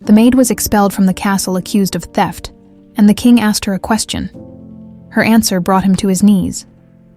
The maid was expelled from the castle accused of theft, and the king asked her a question. Her answer brought him to his knees.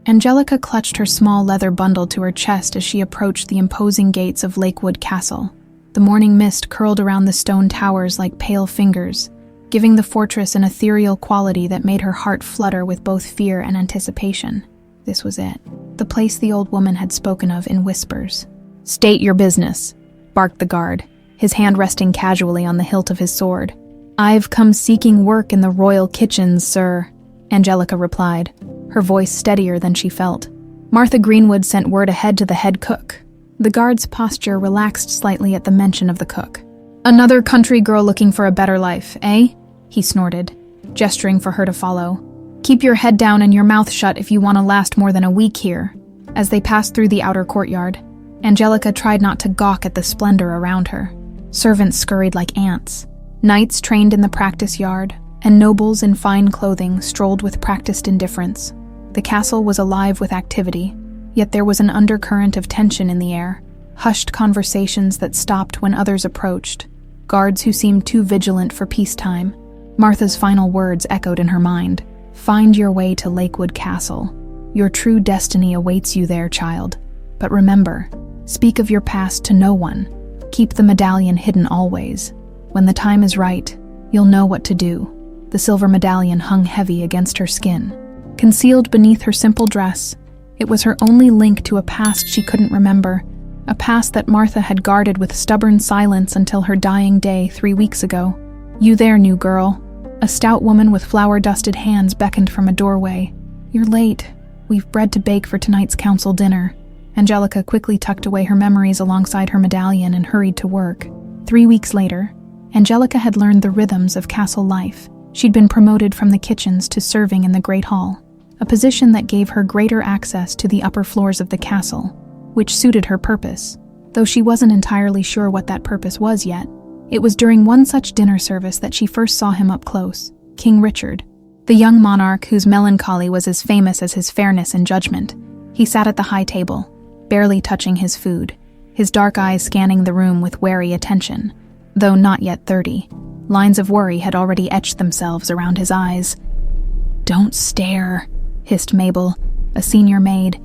Angelica clutched her small leather bundle to her chest as she approached the imposing gates of Lakewood Castle. The morning mist curled around the stone towers like pale fingers, giving the fortress an ethereal quality that made her heart flutter with both fear and anticipation. This was it, the place the old woman had spoken of in whispers. "State your business," barked the guard, his hand resting casually on the hilt of his sword. "I've come seeking work in the royal kitchens, sir," Angelica replied, her voice steadier than she felt. Martha Greenwood sent word ahead to the head cook. The guard's posture relaxed slightly at the mention of the cook. "Another country girl looking for a better life, eh?" he snorted, gesturing for her to follow. "Keep your head down and your mouth shut if you want to last more than a week here." As they passed through the outer courtyard, Angelica tried not to gawk at the splendor around her. Servants scurried like ants. Knights trained in the practice yard, and nobles in fine clothing strolled with practiced indifference. The castle was alive with activity, yet there was an undercurrent of tension in the air, hushed conversations that stopped when others approached, guards who seemed too vigilant for peacetime. Martha's final words echoed in her mind. "Find your way to Lakewood Castle. Your true destiny awaits you there, child. But remember, speak of your past to no one. Keep the medallion hidden always. When the time is right, you'll know what to do." The silver medallion hung heavy against her skin. Concealed beneath her simple dress, it was her only link to a past she couldn't remember, a past that Martha had guarded with stubborn silence until her dying day 3 weeks ago. "You there, new girl?" A stout woman with flour-dusted hands beckoned from a doorway. "You're late. We've bread to bake for tonight's council dinner." Angelica quickly tucked away her memories alongside her medallion and hurried to work. 3 weeks later, Angelica had learned the rhythms of castle life. She'd been promoted from the kitchens to serving in the Great Hall, a position that gave her greater access to the upper floors of the castle, which suited her purpose, though she wasn't entirely sure what that purpose was yet. It was during one such dinner service that she first saw him up close, King Richard, the young monarch whose melancholy was as famous as his fairness and judgment. He sat at the high table, barely touching his food, his dark eyes scanning the room with wary attention. Though not yet 30, lines of worry had already etched themselves around his eyes. "Don't stare," hissed Mabel, a senior maid,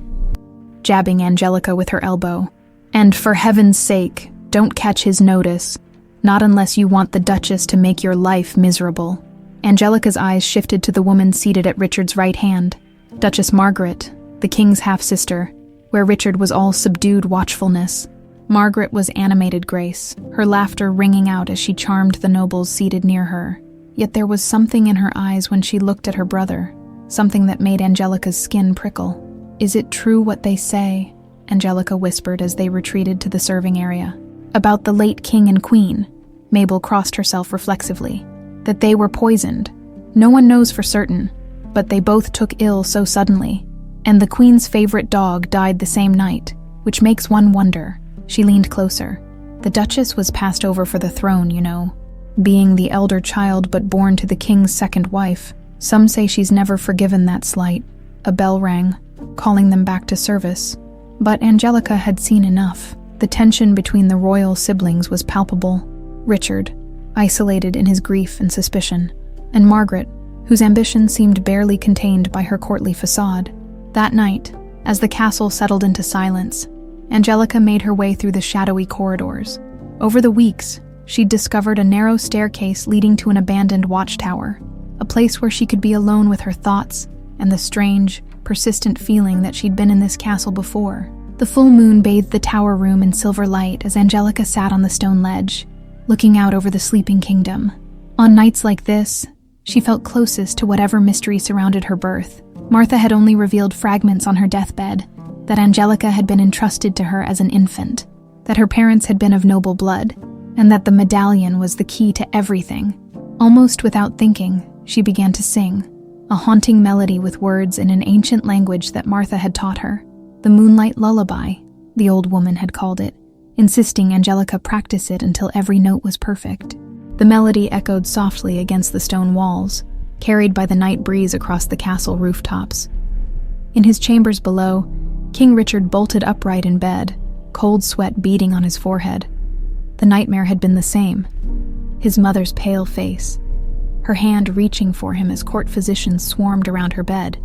jabbing Angelica with her elbow. "And for heaven's sake, don't catch his notice. Not unless you want the Duchess to make your life miserable." Angelica's eyes shifted to the woman seated at Richard's right hand, Duchess Margaret, the king's half-sister, where Richard was all subdued watchfulness. Margaret was animated grace, her laughter ringing out as she charmed the nobles seated near her. Yet there was something in her eyes when she looked at her brother, something that made Angelica's skin prickle. "Is it true what they say?" Angelica whispered as they retreated to the serving area. "About the late king and queen," Mabel crossed herself reflexively, "that they were poisoned. No one knows for certain, but they both took ill so suddenly. And the queen's favorite dog died the same night, which makes one wonder." She leaned closer. "The Duchess was passed over for the throne, you know. Being the elder child but born to the king's second wife, some say she's never forgiven that slight." A bell rang, calling them back to service. But Angelica had seen enough. The tension between the royal siblings was palpable. Richard, isolated in his grief and suspicion, and Margaret, whose ambition seemed barely contained by her courtly facade. That night, as the castle settled into silence, Angelica made her way through the shadowy corridors. Over the weeks, she'd discovered a narrow staircase leading to an abandoned watchtower, a place where she could be alone with her thoughts and the strange, persistent feeling that she'd been in this castle before. The full moon bathed the tower room in silver light as Angelica sat on the stone ledge, looking out over the sleeping kingdom. On nights like this, she felt closest to whatever mystery surrounded her birth. Martha had only revealed fragments on her deathbed, that Angelica had been entrusted to her as an infant, that her parents had been of noble blood, and that the medallion was the key to everything. Almost without thinking, she began to sing, a haunting melody with words in an ancient language that Martha had taught her. The Moonlight Lullaby, the old woman had called it, insisting Angelica practice it until every note was perfect. The melody echoed softly against the stone walls, carried by the night breeze across the castle rooftops. In his chambers below, King Richard bolted upright in bed, cold sweat beading on his forehead. The nightmare had been the same. his mother's pale face, her hand reaching for him as court physicians swarmed around her bed.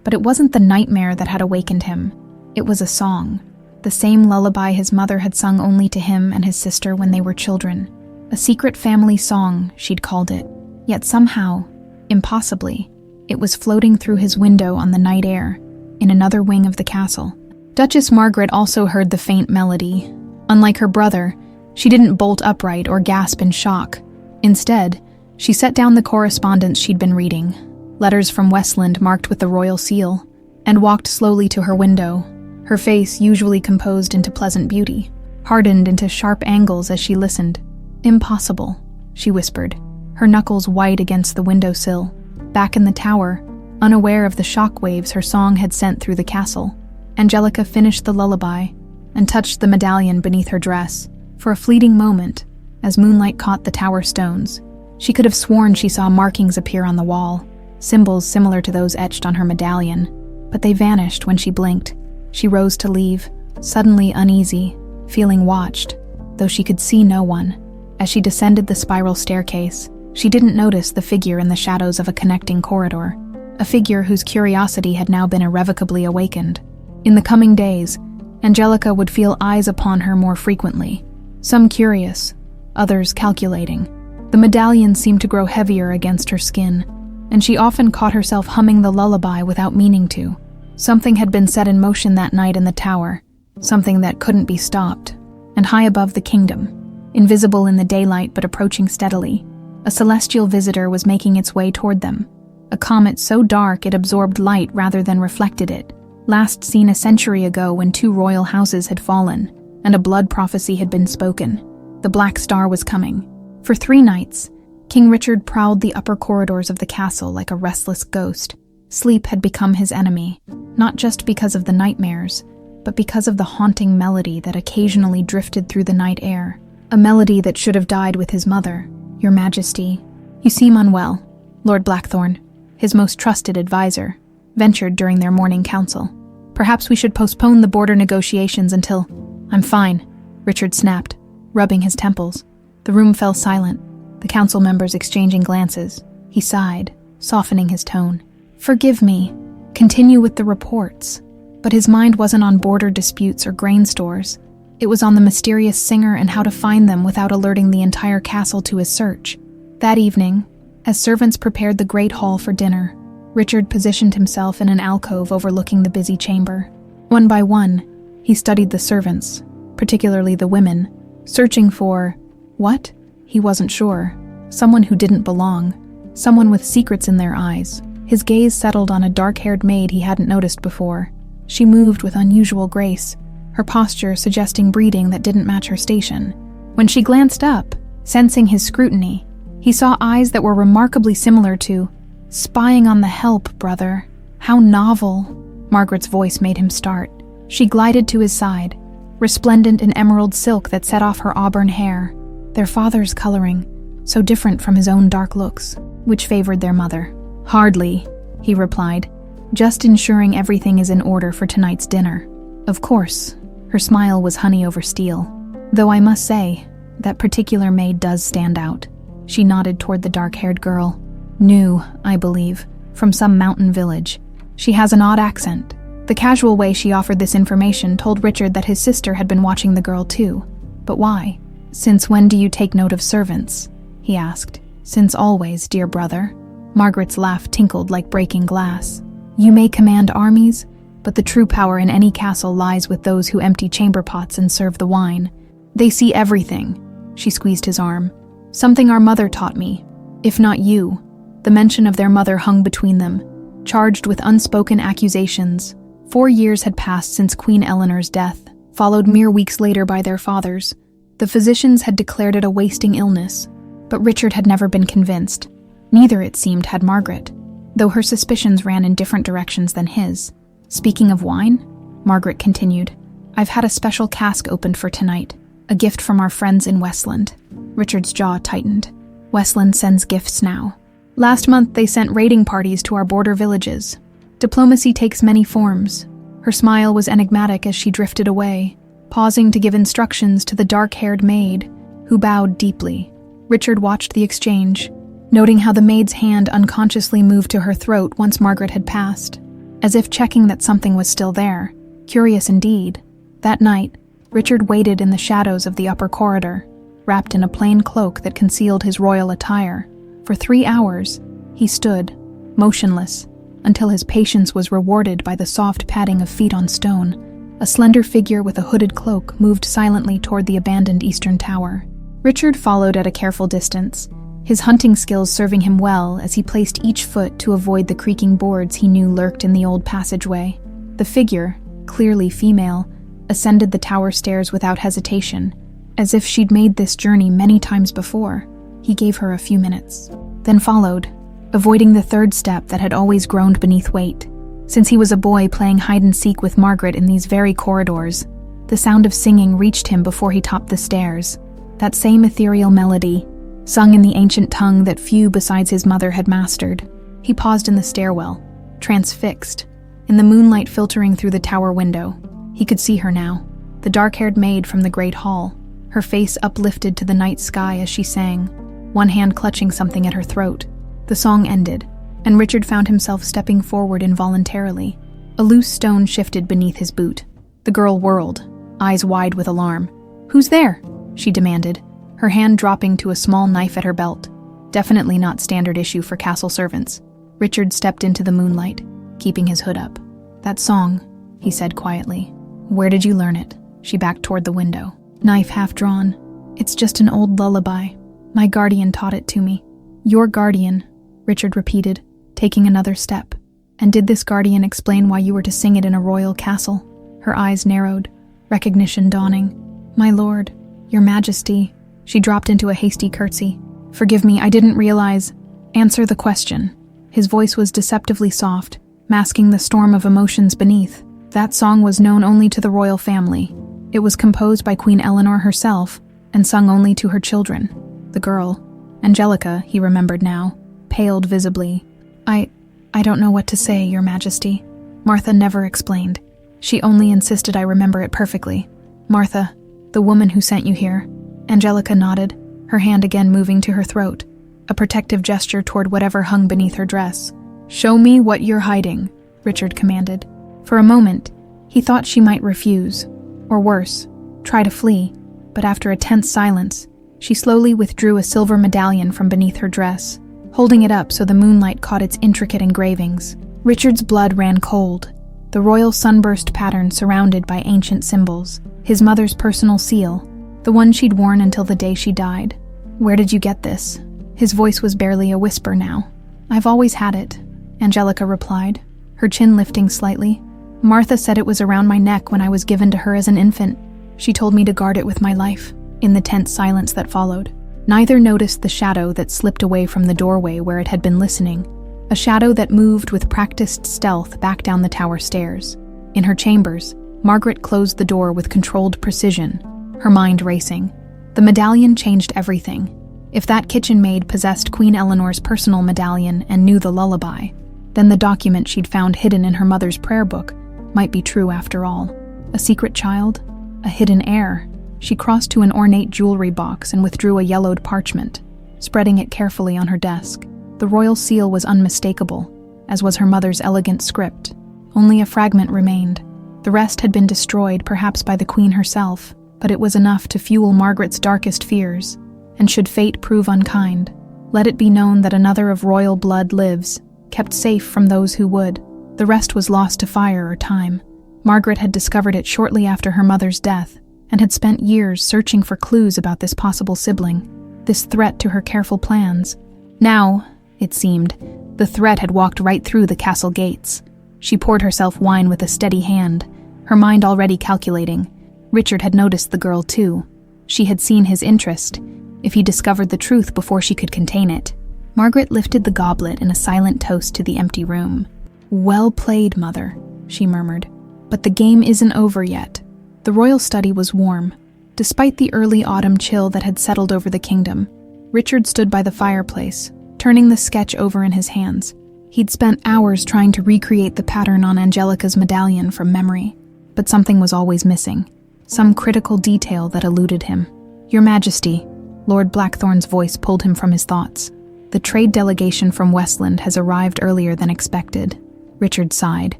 But it wasn't the nightmare that had awakened him. It was a song, the same lullaby his mother had sung only to him and his sister when they were children. A secret family song, she'd called it. Yet somehow, impossibly, it was floating through his window on the night air, in another wing of the castle. Duchess Margaret also heard the faint melody. Unlike her brother, she didn't bolt upright or gasp in shock. Instead, she set down the correspondence she'd been reading, letters from Westland marked with the royal seal, and walked slowly to her window, her face usually composed into pleasant beauty, hardened into sharp angles as she listened. "Impossible," she whispered, her knuckles white against the windowsill. Back in the tower, unaware of the shock waves her song had sent through the castle, Angelica finished the lullaby and touched the medallion beneath her dress. For a fleeting moment, as moonlight caught the tower stones, she could have sworn she saw markings appear on the wall, symbols similar to those etched on her medallion, but they vanished when she blinked. She rose to leave, suddenly uneasy, feeling watched, though she could see no one. As she descended the spiral staircase, she didn't notice the figure in the shadows of a connecting corridor, a figure whose curiosity had now been irrevocably awakened. In the coming days, Angelica would feel eyes upon her more frequently, some curious, others calculating. The medallion seemed to grow heavier against her skin, and she often caught herself humming the lullaby without meaning to. Something had been set in motion that night in the tower, something that couldn't be stopped. And high above the kingdom, invisible in the daylight but approaching steadily, a celestial visitor was making its way toward them. A comet so dark it absorbed light rather than reflected it, last seen a century ago when 2 royal houses had fallen, and a blood prophecy had been spoken. The Black Star was coming. For 3 nights, King Richard prowled the upper corridors of the castle like a restless ghost. Sleep had become his enemy, not just because of the nightmares, but because of the haunting melody that occasionally drifted through the night air. A melody that should have died with his mother. "Your Majesty, you seem unwell," Lord Blackthorne, his most trusted advisor, ventured during their morning council. "Perhaps we should postpone the border negotiations until—" "I'm fine," Richard snapped, rubbing his temples. The room fell silent, the council members exchanging glances. He sighed, softening his tone. "Forgive me. Continue with the reports." But his mind wasn't on border disputes or grain stores. It was on the mysterious singer and how to find them without alerting the entire castle to his search. That evening, as servants prepared the great hall for dinner, Richard positioned himself in an alcove overlooking the busy chamber. One by one, he studied the servants, particularly the women, searching for what? He wasn't sure. Someone who didn't belong. Someone with secrets in their eyes. His gaze settled on a dark-haired maid he hadn't noticed before. She moved with unusual grace, her posture suggesting breeding that didn't match her station. When she glanced up, sensing his scrutiny, he saw eyes that were remarkably similar to "Spying on the help, brother. How novel." Margaret's voice made him start. She glided to his side, resplendent in emerald silk that set off her auburn hair. Their father's coloring, so different from his own dark looks, which favored their mother. "Hardly," he replied, "just ensuring everything is in order for tonight's dinner." "Of course." Her smile was honey over steel. "Though I must say, that particular maid does stand out." She nodded toward the dark-haired girl. "New, I believe, from some mountain village. She has an odd accent." The casual way she offered this information told Richard that his sister had been watching the girl too. But why? "Since when do you take note of servants?" he asked. "Since always, dear brother." Margaret's laugh tinkled like breaking glass. "You may command armies, but the true power in any castle lies with those who empty chamber pots and serve the wine. They see everything." She squeezed his arm. "Something our mother taught me, if not you." The mention of their mother hung between them, charged with unspoken accusations. 4 years had passed since Queen Eleanor's death, followed mere weeks later by their father's. The physicians had declared it a wasting illness, but Richard had never been convinced. Neither, it seemed, had Margaret, though her suspicions ran in different directions than his. "Speaking of wine," Margaret continued, "I've had a special cask opened for tonight, a gift from our friends in Westland." Richard's jaw tightened. "Westland sends gifts now. Last month they sent raiding parties to our border villages. Diplomacy takes many forms." Her smile was enigmatic as she drifted away, pausing to give instructions to the dark-haired maid, who bowed deeply. Richard watched the exchange, noting how the maid's hand unconsciously moved to her throat once Margaret had passed, as if checking that something was still there. Curious indeed. That night, Richard waited in the shadows of the upper corridor, wrapped in a plain cloak that concealed his royal attire. For 3 hours, he stood, motionless, until his patience was rewarded by the soft padding of feet on stone. A slender figure with a hooded cloak moved silently toward the abandoned eastern tower. Richard followed at a careful distance, his hunting skills serving him well as he placed each foot to avoid the creaking boards he knew lurked in the old passageway. The figure, clearly female, ascended the tower stairs without hesitation, as if she'd made this journey many times before. He gave her a few minutes, then followed, avoiding the third step that had always groaned beneath weight. Since he was a boy playing hide-and-seek with Margaret in these very corridors, the sound of singing reached him before he topped the stairs. That same ethereal melody, sung in the ancient tongue that few besides his mother had mastered. He paused in the stairwell, transfixed. In the moonlight filtering through the tower window, he could see her now, the dark-haired maid from the great hall, her face uplifted to the night sky as she sang, one hand clutching something at her throat. The song ended, and Richard found himself stepping forward involuntarily. A loose stone shifted beneath his boot. The girl whirled, eyes wide with alarm. "Who's there?" she demanded, her hand dropping to a small knife at her belt. Definitely not standard issue for castle servants. Richard stepped into the moonlight, keeping his hood up. "That song," he said quietly. "Where did you learn it?" She backed toward the window, knife half drawn. "It's just an old lullaby. My guardian taught it to me." "Your guardian," Richard repeated, taking another step. "And did this guardian explain why you were to sing it in a royal castle?" Her eyes narrowed, recognition dawning. "My lord, your majesty." She dropped into a hasty curtsy. "Forgive me, I didn't realize." "Answer the question." His voice was deceptively soft, masking the storm of emotions beneath. "That song was known only to the royal family. It was composed by Queen Eleanor herself, and sung only to her children." The girl, Angelica, he remembered now, paled visibly. I don't know what to say, your majesty." Martha never explained. She only insisted I remember it perfectly. "Martha, the woman who sent you here." Angelica nodded, her hand again moving to her throat, a protective gesture toward whatever hung beneath her dress. "Show me what you're hiding," Richard commanded. For a moment, he thought she might refuse, or worse, try to flee, but after a tense silence, she slowly withdrew a silver medallion from beneath her dress, holding it up so the moonlight caught its intricate engravings. Richard's blood ran cold, the royal sunburst pattern surrounded by ancient symbols, his mother's personal seal, the one she'd worn until the day she died. "Where did you get this?" His voice was barely a whisper now. "I've always had it," Angelica replied, her chin lifting slightly. "Martha said it was around my neck when I was given to her as an infant. She told me to guard it with my life." In the tense silence that followed, neither noticed the shadow that slipped away from the doorway where it had been listening, a shadow that moved with practiced stealth back down the tower stairs. In her chambers, Margaret closed the door with controlled precision, her mind racing. The medallion changed everything. If that kitchen maid possessed Queen Eleanor's personal medallion and knew the lullaby, then the document she'd found hidden in her mother's prayer book might be true after all. A secret child? A hidden heir? She crossed to an ornate jewelry box and withdrew a yellowed parchment, spreading it carefully on her desk. The royal seal was unmistakable, as was her mother's elegant script. Only a fragment remained. The rest had been destroyed, perhaps by the queen herself, but it was enough to fuel Margaret's darkest fears. And should fate prove unkind, let it be known that another of royal blood lives, kept safe from those who would. The rest was lost to fire or time. Margaret had discovered it shortly after her mother's death, and had spent years searching for clues about this possible sibling, this threat to her careful plans. Now, it seemed, the threat had walked right through the castle gates. She poured herself wine with a steady hand, her mind already calculating. Richard had noticed the girl too. She had seen his interest, if he discovered the truth before she could contain it. Margaret lifted the goblet in a silent toast to the empty room. "Well played, mother," she murmured. "But the game isn't over yet." The royal study was warm. Despite the early autumn chill that had settled over the kingdom, Richard stood by the fireplace, turning the sketch over in his hands. He'd spent hours trying to recreate the pattern on Angelica's medallion from memory, but something was always missing, some critical detail that eluded him. "Your Majesty," Lord Blackthorn's voice pulled him from his thoughts. The trade delegation from Westland has arrived earlier than expected. Richard sighed,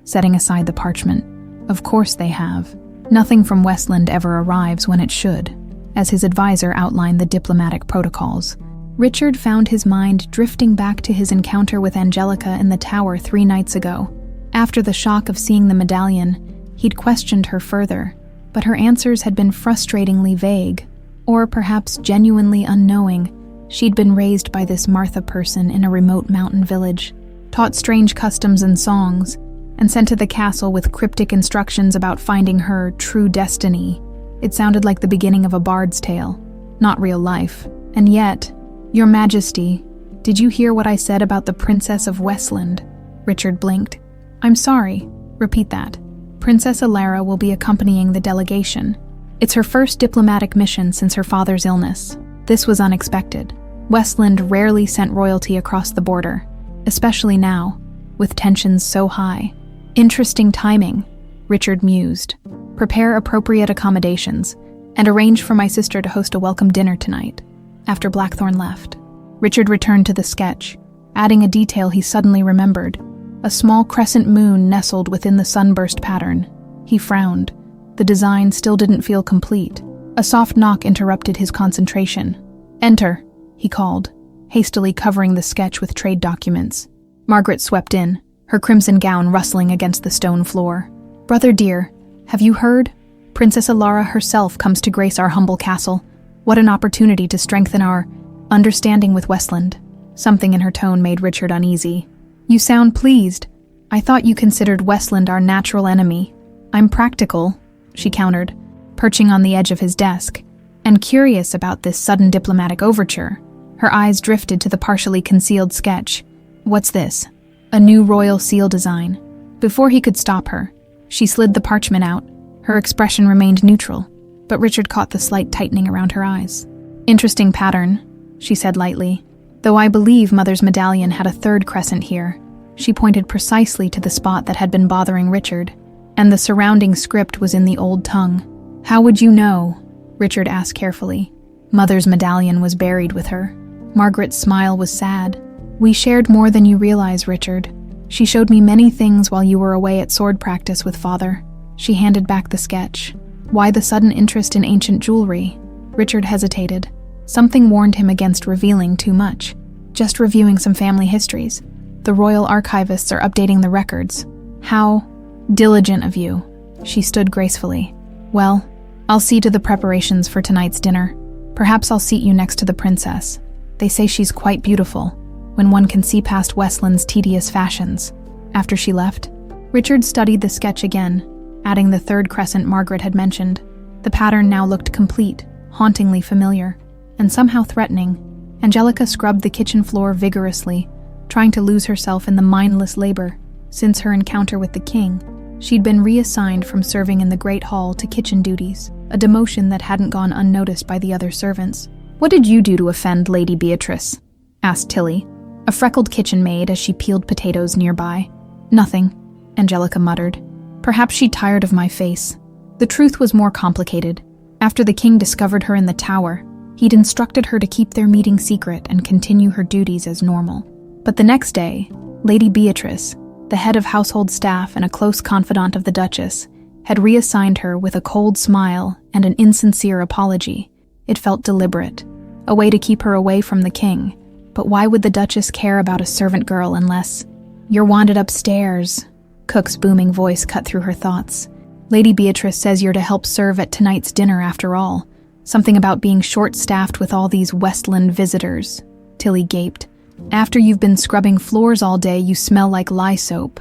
setting aside the parchment. Of course they have. Nothing from Westland ever arrives when it should, as his advisor outlined the diplomatic protocols. Richard found his mind drifting back to his encounter with Angelica in the tower 3 nights ago. After the shock of seeing the medallion, he'd questioned her further, but her answers had been frustratingly vague, or perhaps genuinely unknowing. She'd been raised by this Martha person in a remote mountain village, taught strange customs and songs, and sent to the castle with cryptic instructions about finding her true destiny. It sounded like the beginning of a bard's tale, not real life. And yet, Your Majesty, did you hear what I said about the Princess of Westland? Richard blinked. I'm sorry. Repeat that. Princess Alara will be accompanying the delegation. It's her first diplomatic mission since her father's illness. This was unexpected. Westland rarely sent royalty across the border, especially now, with tensions so high. Interesting timing, Richard mused. Prepare appropriate accommodations, and arrange for my sister to host a welcome dinner tonight. After Blackthorn left, Richard returned to the sketch, adding a detail he suddenly remembered. A small crescent moon nestled within the sunburst pattern. He frowned. The design still didn't feel complete. A soft knock interrupted his concentration. Enter, he called, hastily covering the sketch with trade documents. Margaret swept in, her crimson gown rustling against the stone floor. Brother dear, have you heard? Princess Alara herself comes to grace our humble castle. What an opportunity to strengthen our understanding with Westland. Something in her tone made Richard uneasy. You sound pleased. I thought you considered Westland our natural enemy. I'm practical, she countered, perching on the edge of his desk, and curious about this sudden diplomatic overture. Her eyes drifted to the partially concealed sketch. What's this? A new royal seal design. Before he could stop her, she slid the parchment out. Her expression remained neutral, but Richard caught the slight tightening around her eyes. Interesting pattern, she said lightly, though I believe Mother's medallion had a 3rd crescent here. She pointed precisely to the spot that had been bothering Richard, and the surrounding script was in the old tongue. How would you know? Richard asked carefully. Mother's medallion was buried with her. Margaret's smile was sad. We shared more than you realize, Richard. She showed me many things while you were away at sword practice with Father. She handed back the sketch. Why the sudden interest in ancient jewelry? Richard hesitated. Something warned him against revealing too much. Just reviewing some family histories. The royal archivists are updating the records. How diligent of you. She stood gracefully. Well, I'll see to the preparations for tonight's dinner. Perhaps I'll seat you next to the princess. They say she's quite beautiful, when one can see past Westland's tedious fashions. After she left, Richard studied the sketch again, adding the 3rd crescent Margaret had mentioned. The pattern now looked complete, hauntingly familiar, and somehow threatening. Angelica scrubbed the kitchen floor vigorously, trying to lose herself in the mindless labor. Since her encounter with the king, she'd been reassigned from serving in the Great Hall to kitchen duties, a demotion that hadn't gone unnoticed by the other servants. What did you do to offend Lady Beatrice? Asked Tilly, a freckled kitchen maid as she peeled potatoes nearby. Nothing, Angelica muttered. Perhaps she tired of my face. The truth was more complicated. After the king discovered her in the tower, he'd instructed her to keep their meeting secret and continue her duties as normal. But the next day, Lady Beatrice, the head of household staff and a close confidant of the Duchess, had reassigned her with a cold smile and an insincere apology. It felt deliberate, a way to keep her away from the king. But why would the Duchess care about a servant girl unless... You're wanted upstairs. Cook's booming voice cut through her thoughts. Lady Beatrice says you're to help serve at tonight's dinner after all. Something about being short-staffed with all these Westland visitors. Tilly gaped. After you've been scrubbing floors all day, you smell like lye soap.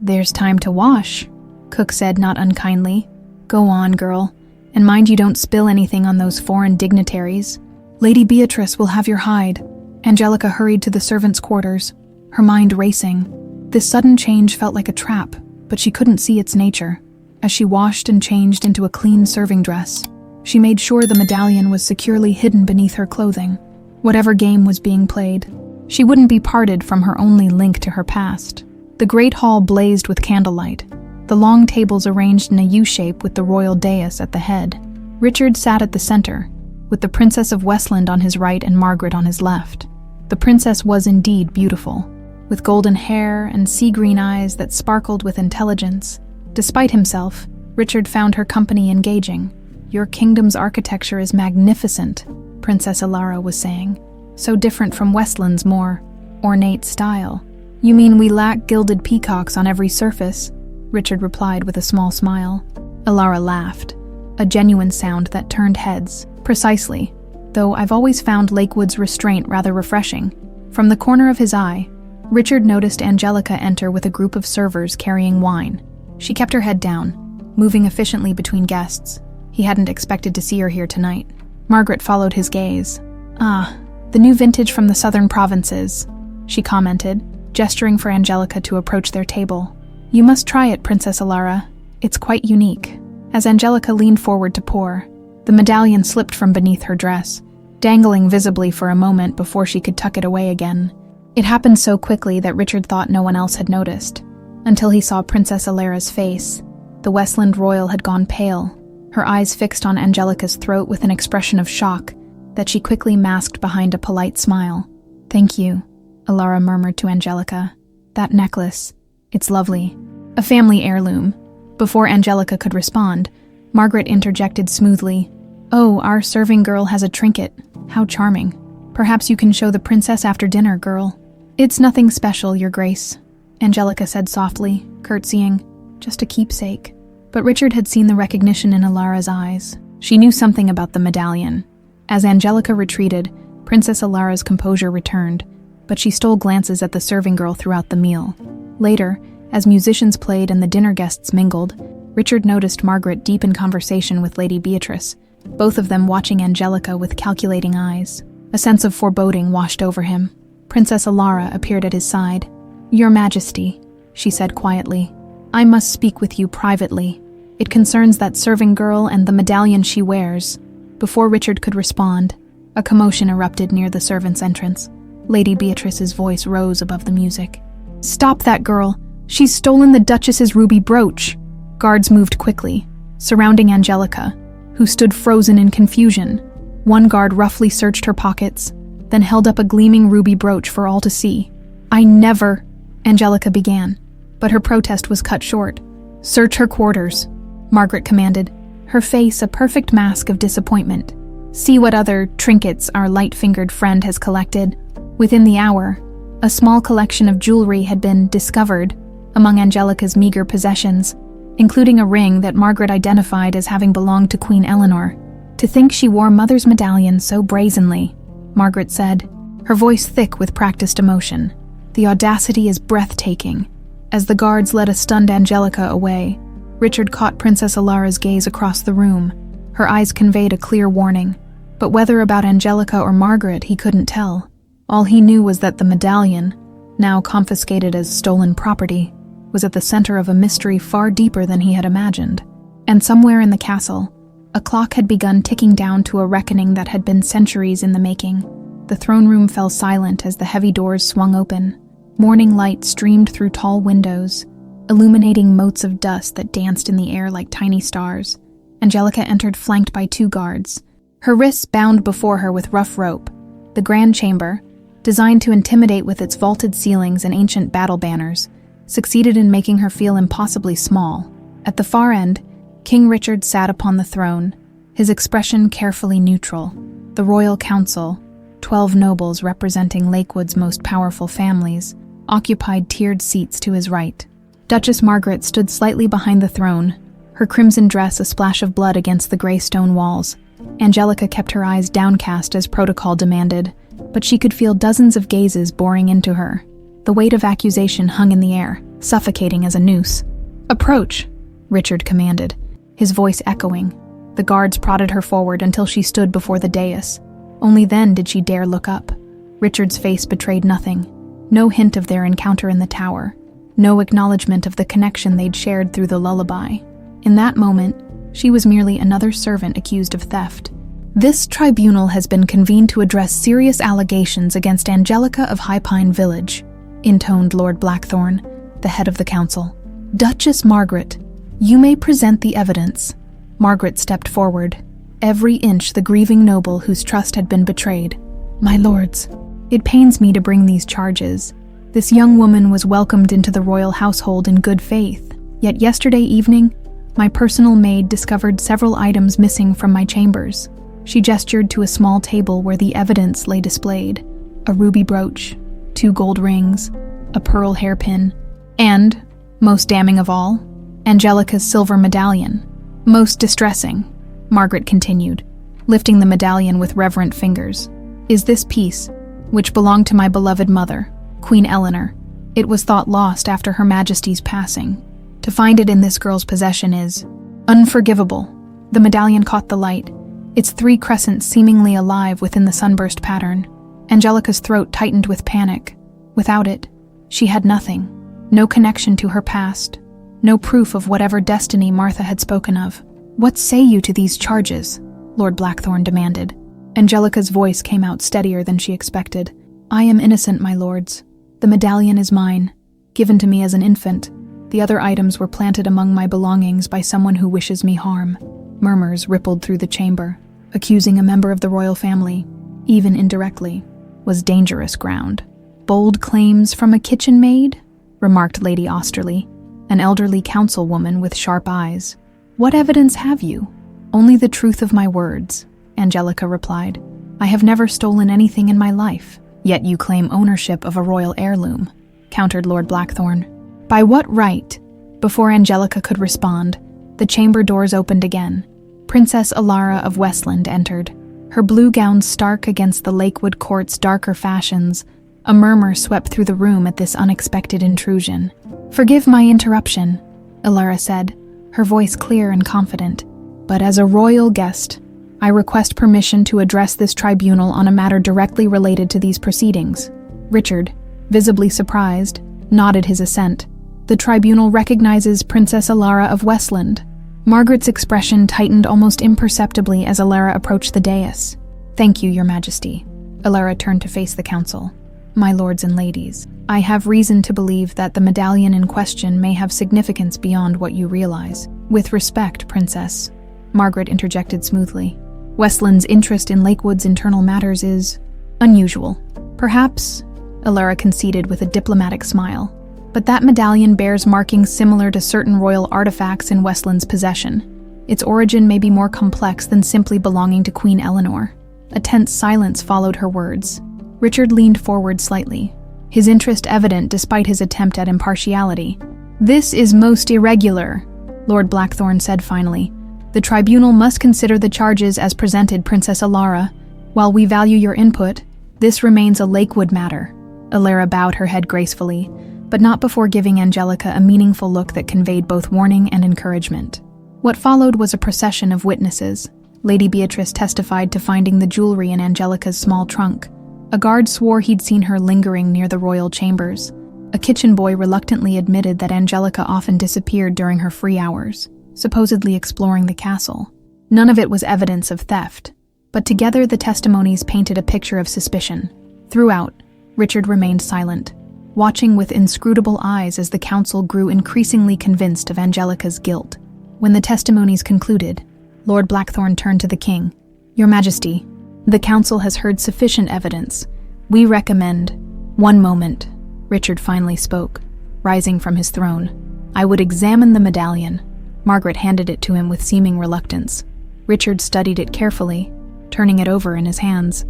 There's time to wash, Cook said not unkindly. Go on, girl, and mind you don't spill anything on those foreign dignitaries. Lady Beatrice will have your hide. Angelica hurried to the servants' quarters, her mind racing. This sudden change felt like a trap, but she couldn't see its nature. As she washed and changed into a clean serving dress, she made sure the medallion was securely hidden beneath her clothing. Whatever game was being played, she wouldn't be parted from her only link to her past. The great hall blazed with candlelight, the long tables arranged in a U-shape with the royal dais at the head. Richard sat at the center, with the Princess of Westland on his right and Margaret on his left. The princess was indeed beautiful, with golden hair and sea-green eyes that sparkled with intelligence. Despite himself, Richard found her company engaging. "Your kingdom's architecture is magnificent," Princess Alara was saying. "So different from Westland's more ornate style." "You mean we lack gilded peacocks on every surface?" Richard replied with a small smile. Alara laughed, a genuine sound that turned heads. "Precisely, though I've always found Lakewood's restraint rather refreshing." From the corner of his eye, Richard noticed Angelica enter with a group of servers carrying wine. She kept her head down, moving efficiently between guests. He hadn't expected to see her here tonight. Margaret followed his gaze. "Ah, the new vintage from the southern provinces," she commented, gesturing for Angelica to approach their table. "You must try it, Princess Alara. It's quite unique." As Angelica leaned forward to pour, the medallion slipped from beneath her dress, dangling visibly for a moment before she could tuck it away again. It happened so quickly that Richard thought no one else had noticed, until he saw Princess Alara's face. The Westland royal had gone pale, her eyes fixed on Angelica's throat with an expression of shock that she quickly masked behind a polite smile. "Thank you," Alara murmured to Angelica. "That necklace, it's lovely. A family heirloom." Before Angelica could respond, Margaret interjected smoothly. "Oh, our serving girl has a trinket. How charming. Perhaps you can show the princess after dinner, girl." "It's nothing special, Your Grace," Angelica said softly, curtsying. "Just a keepsake." But Richard had seen the recognition in Alara's eyes. She knew something about the medallion. As Angelica retreated, Princess Alara's composure returned, but she stole glances at the serving girl throughout the meal. Later, as musicians played and the dinner guests mingled, Richard noticed Margaret deep in conversation with Lady Beatrice, both of them watching Angelica with calculating eyes. A sense of foreboding washed over him. Princess Alara appeared at his side. "Your Majesty," she said quietly, "I must speak with you privately. It concerns that serving girl and the medallion she wears." Before Richard could respond, a commotion erupted near the servants' entrance. Lady Beatrice's voice rose above the music. "Stop that girl! She's stolen the Duchess's ruby brooch!" Guards moved quickly, surrounding Angelica, who stood frozen in confusion. One guard roughly searched her pockets, then held up a gleaming ruby brooch for all to see. "I never," Angelica began, but her protest was cut short. "Search her quarters," Margaret commanded, her face a perfect mask of disappointment. "See what other trinkets our light-fingered friend has collected." Within the hour, a small collection of jewelry had been discovered among Angelica's meager possessions, including a ring that Margaret identified as having belonged to Queen Eleanor. "To think she wore Mother's medallion so brazenly," Margaret said, her voice thick with practiced emotion. "The audacity is breathtaking." As the guards led a stunned Angelica away, Richard caught Princess Alara's gaze across the room. Her eyes conveyed a clear warning, but whether about Angelica or Margaret he couldn't tell. All he knew was that the medallion, now confiscated as stolen property, was at the center of a mystery far deeper than he had imagined. And somewhere in the castle, a clock had begun ticking down to a reckoning that had been centuries in the making. The throne room fell silent as the heavy doors swung open. Morning light streamed through tall windows, illuminating motes of dust that danced in the air like tiny stars. Angelica entered flanked by 2 guards, her wrists bound before her with rough rope. The grand chamber, designed to intimidate with its vaulted ceilings and ancient battle banners, succeeded in making her feel impossibly small. At the far end, King Richard sat upon the throne, his expression carefully neutral. The royal council, 12 nobles representing Lakewood's most powerful families, occupied tiered seats to his right. Duchess Margaret stood slightly behind the throne, her crimson dress a splash of blood against the gray stone walls. Angelica kept her eyes downcast as protocol demanded, but she could feel dozens of gazes boring into her. The weight of accusation hung in the air, suffocating as a noose. "Approach," Richard commanded, his voice echoing. The guards prodded her forward until she stood before the dais. Only then did she dare look up. Richard's face betrayed nothing. No hint of their encounter in the tower. No acknowledgement of the connection they'd shared through the lullaby. In that moment, she was merely another servant accused of theft. "This tribunal has been convened to address serious allegations against Angelica of High Pine Village," intoned Lord Blackthorne, the head of the council. "Duchess Margaret, you may present the evidence." Margaret stepped forward. every inch the grieving noble whose trust had been betrayed. My lords, it pains me to bring these charges. This young woman was welcomed into the royal household in good faith, yet yesterday evening, my personal maid discovered several items missing from my chambers. She gestured to a small table where the evidence lay displayed: a ruby brooch, 2 gold rings, a pearl hairpin, and, most damning of all, Angelica's silver medallion. Most distressing, Margaret continued, lifting the medallion with reverent fingers, is this piece, which belonged to my beloved mother, Queen Eleanor. It was thought lost after Her Majesty's passing. To find it in this girl's possession is unforgivable. The medallion caught the light, its 3 crescents seemingly alive within the sunburst pattern. Angelica's throat tightened with panic. Without it, she had nothing. No connection to her past. No proof of whatever destiny Martha had spoken of. What say you to these charges? Lord Blackthorne demanded. Angelica's voice came out steadier than she expected. I am innocent, my lords. The medallion is mine, given to me as an infant. The other items were planted among my belongings by someone who wishes me harm. Murmurs rippled through the chamber. Accusing a member of the royal family, even indirectly, was dangerous ground. Bold claims from a kitchen maid? Remarked Lady Osterley, an elderly councilwoman with sharp eyes. What evidence have you? Only the truth of my words, Angelica replied. I have never stolen anything in my life, yet you claim ownership of a royal heirloom, countered Lord Blackthorne. By what right? Before Angelica could respond, the chamber doors opened again. Princess Alara of Westland entered, her blue gown stark against the Lakewood court's darker fashions. A murmur swept through the room at this unexpected intrusion. Forgive my interruption, Alara said, her voice clear and confident. But as a royal guest, I request permission to address this tribunal on a matter directly related to these proceedings. Richard, visibly surprised, nodded his assent. The tribunal recognizes Princess Alara of Westland. Margaret's expression tightened almost imperceptibly as Alara approached the dais. Thank you, Your Majesty. Alara turned to face the council. My lords and ladies, I have reason to believe that the medallion in question may have significance beyond what you realize. With respect, Princess, Margaret interjected smoothly. Westland's interest in Lakewood's internal matters is unusual. Perhaps, Alara conceded with a diplomatic smile. But that medallion bears markings similar to certain royal artifacts in Westland's possession. Its origin may be more complex than simply belonging to Queen Eleanor. A tense silence followed her words. Richard leaned forward slightly, his interest evident despite his attempt at impartiality. This is most irregular, Lord Blackthorne said finally. The tribunal must consider the charges as presented, Princess Alara. While we value your input, this remains a Lakewood matter. Alara bowed her head gracefully, but not before giving Angelica a meaningful look that conveyed both warning and encouragement. What followed was a procession of witnesses. Lady Beatrice testified to finding the jewelry in Angelica's small trunk. A guard swore he'd seen her lingering near the royal chambers. A kitchen boy reluctantly admitted that Angelica often disappeared during her free hours, supposedly exploring the castle. None of it was evidence of theft, but together the testimonies painted a picture of suspicion. Throughout, Richard remained silent, watching with inscrutable eyes as the council grew increasingly convinced of Angelica's guilt. When the testimonies concluded, Lord Blackthorne turned to the king. Your Majesty, the council has heard sufficient evidence. We recommend— One moment, Richard finally spoke, rising from his throne. I would examine the medallion. Margaret handed it to him with seeming reluctance. Richard studied it carefully, turning it over in his hands.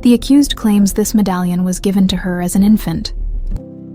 The accused claims this medallion was given to her as an infant.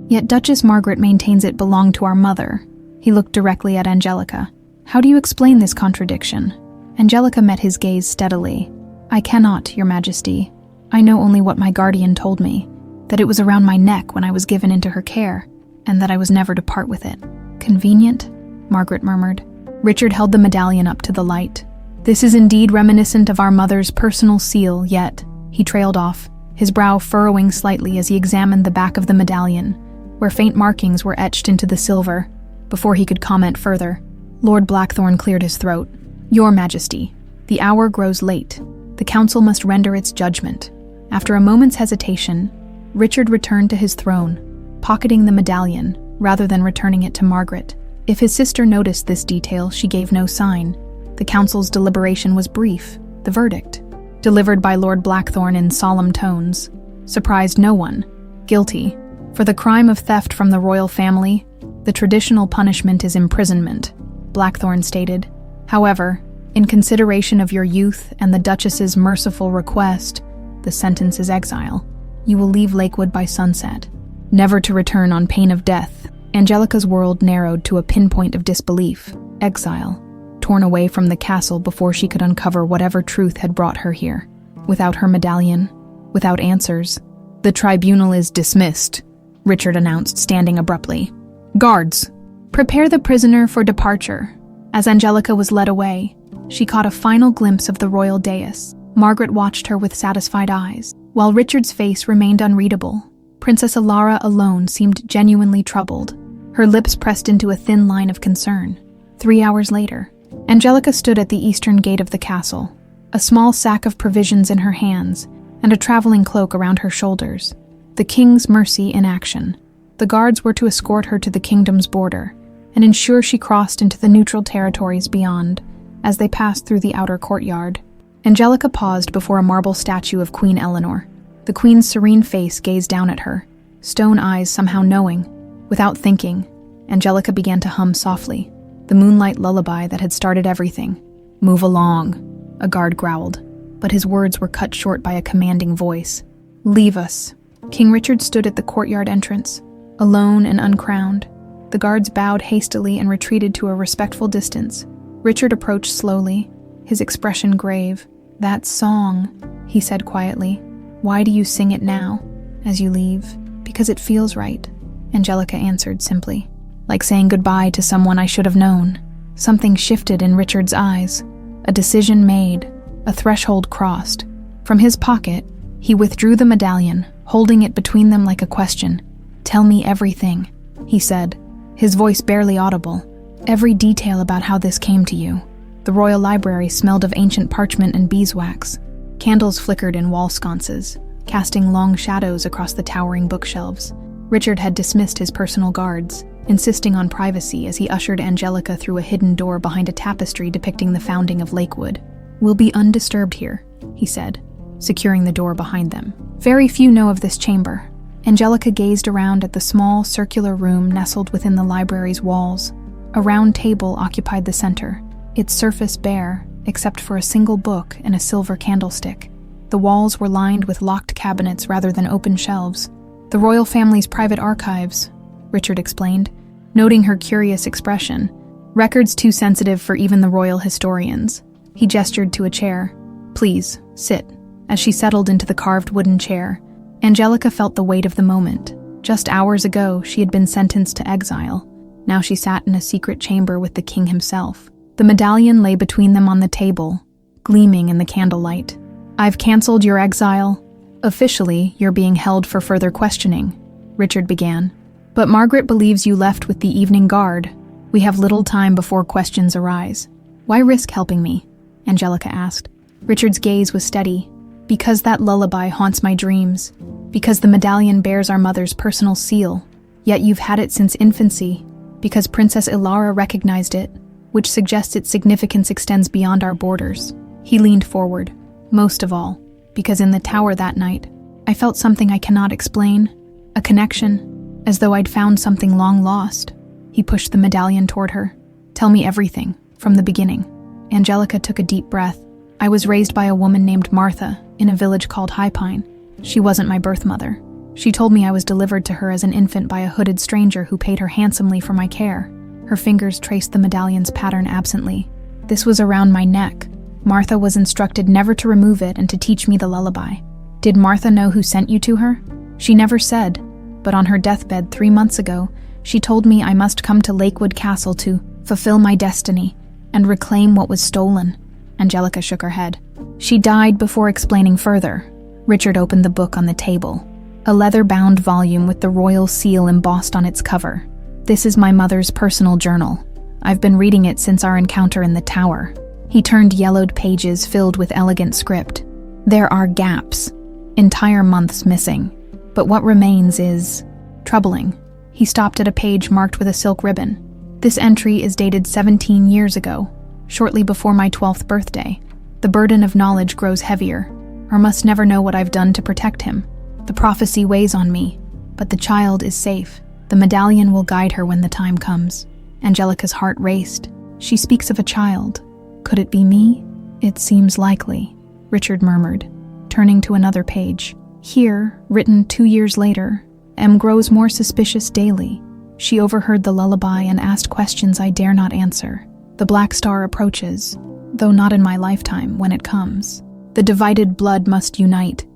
Yet Duchess Margaret maintains it belonged to our mother. He looked directly at Angelica. How do you explain this contradiction? Angelica met his gaze steadily. I cannot, Your Majesty. I know only what my guardian told me, that it was around my neck when I was given into her care, and that I was never to part with it. Convenient? Margaret murmured. Richard held the medallion up to the light. This is indeed reminiscent of our mother's personal seal, yet— He trailed off, his brow furrowing slightly as he examined the back of the medallion, where faint markings were etched into the silver. Before he could comment further, Lord Blackthorne cleared his throat. Your Majesty, the hour grows late. The council must render its judgment. After a moment's hesitation, Richard returned to his throne, pocketing the medallion rather than returning it to Margaret. If his sister noticed this detail, she gave no sign. The council's deliberation was brief. The verdict, delivered by Lord Blackthorne in solemn tones, surprised no one. Guilty. For the crime of theft from the royal family, the traditional punishment is imprisonment, Blackthorne stated. However, in consideration of your youth and the Duchess's merciful request, the sentence is exile. You will leave Lakewood by sunset, never to return on pain of death. Angelica's world narrowed to a pinpoint of disbelief. Exile. Torn away from the castle before she could uncover whatever truth had brought her here. Without her medallion, without answers. The tribunal is dismissed, Richard announced, standing abruptly. Guards, prepare the prisoner for departure. As Angelica was led away, she caught a final glimpse of the royal dais. Margaret watched her with satisfied eyes, while Richard's face remained unreadable. Princess Alara alone seemed genuinely troubled, her lips pressed into a thin line of concern. 3 hours later, Angelica stood at the eastern gate of the castle, a small sack of provisions in her hands and a traveling cloak around her shoulders. The king's mercy in action. The guards were to escort her to the kingdom's border and ensure she crossed into the neutral territories beyond. As they passed through the outer courtyard, Angelica paused before a marble statue of Queen Eleanor. The queen's serene face gazed down at her, stone eyes somehow knowing. Without thinking, Angelica began to hum softly, the moonlight lullaby that had started everything. Move along, a guard growled, but his words were cut short by a commanding voice. Leave us. King Richard stood at the courtyard entrance, alone and uncrowned. The guards bowed hastily and retreated to a respectful distance. Richard approached slowly, his expression grave. That song, he said quietly. Why do you sing it now, as you leave? Because it feels right, Angelica answered simply. Like saying goodbye to someone I should have known. Something shifted in Richard's eyes. A decision made, a threshold crossed. From his pocket, he withdrew the medallion, holding it between them like a question. Tell me everything, he said, his voice barely audible. Every detail about how this came to you. The royal library smelled of ancient parchment and beeswax. Candles flickered in wall sconces, casting long shadows across the towering bookshelves. Richard had dismissed his personal guards, insisting on privacy as he ushered Angelica through a hidden door behind a tapestry depicting the founding of Lakewood. We'll be undisturbed here, he said, securing the door behind them. Very few know of this chamber. Angelica gazed around at the small, circular room nestled within the library's walls. A round table occupied the center, its surface bare, except for a single book and a silver candlestick. The walls were lined with locked cabinets rather than open shelves. The royal family's private archives, Richard explained, noting her curious expression. Records too sensitive for even the royal historians. He gestured to a chair. Please, sit. As she settled into the carved wooden chair, Angelica felt the weight of the moment. Just hours ago, she had been sentenced to exile. Now she sat in a secret chamber with the king himself. The medallion lay between them on the table, gleaming in the candlelight. I've canceled your exile. Officially, you're being held for further questioning, Richard began. But Margaret believes you left with the evening guard. We have little time before questions arise. Why risk helping me? Angelica asked. Richard's gaze was steady. Because that lullaby haunts my dreams. Because the medallion bears our mother's personal seal. Yet you've had it since infancy. Because Princess Alara recognized it, which suggests its significance extends beyond our borders. He leaned forward. Most of all, because in the tower that night, I felt something I cannot explain. A connection, as though I'd found something long lost. He pushed the medallion toward her. Tell me everything, from the beginning. Angelica took a deep breath. I was raised by a woman named Martha, in a village called High Pine. She wasn't my birth mother. She told me I was delivered to her as an infant by a hooded stranger who paid her handsomely for my care. Her fingers traced the medallion's pattern absently. This was around my neck. Martha was instructed never to remove it and to teach me the lullaby. Did Martha know who sent you to her? She never said, but on her deathbed 3 months ago, she told me I must come to Lakewood Castle to fulfill my destiny and reclaim what was stolen. Angelica shook her head. She died before explaining further. Richard opened the book on the table, a leather-bound volume with the royal seal embossed on its cover. This is my mother's personal journal. I've been reading it since our encounter in the tower. He turned yellowed pages filled with elegant script. There are gaps, entire months missing, but what remains is troubling. He stopped at a page marked with a silk ribbon. This entry is dated 17 years ago. shortly before my 12th birthday. The burden of knowledge grows heavier, or must never know what I've done to protect him. The prophecy weighs on me, but the child is safe. The medallion will guide her when the time comes. Angelica's heart raced. She speaks of a child. Could it be me? It seems likely, Richard murmured, turning to another page. Here, written 2 years later, M grows more suspicious daily. She overheard the lullaby and asked questions I dare not answer. The black star approaches, though not in my lifetime when it comes. The divided blood must unite.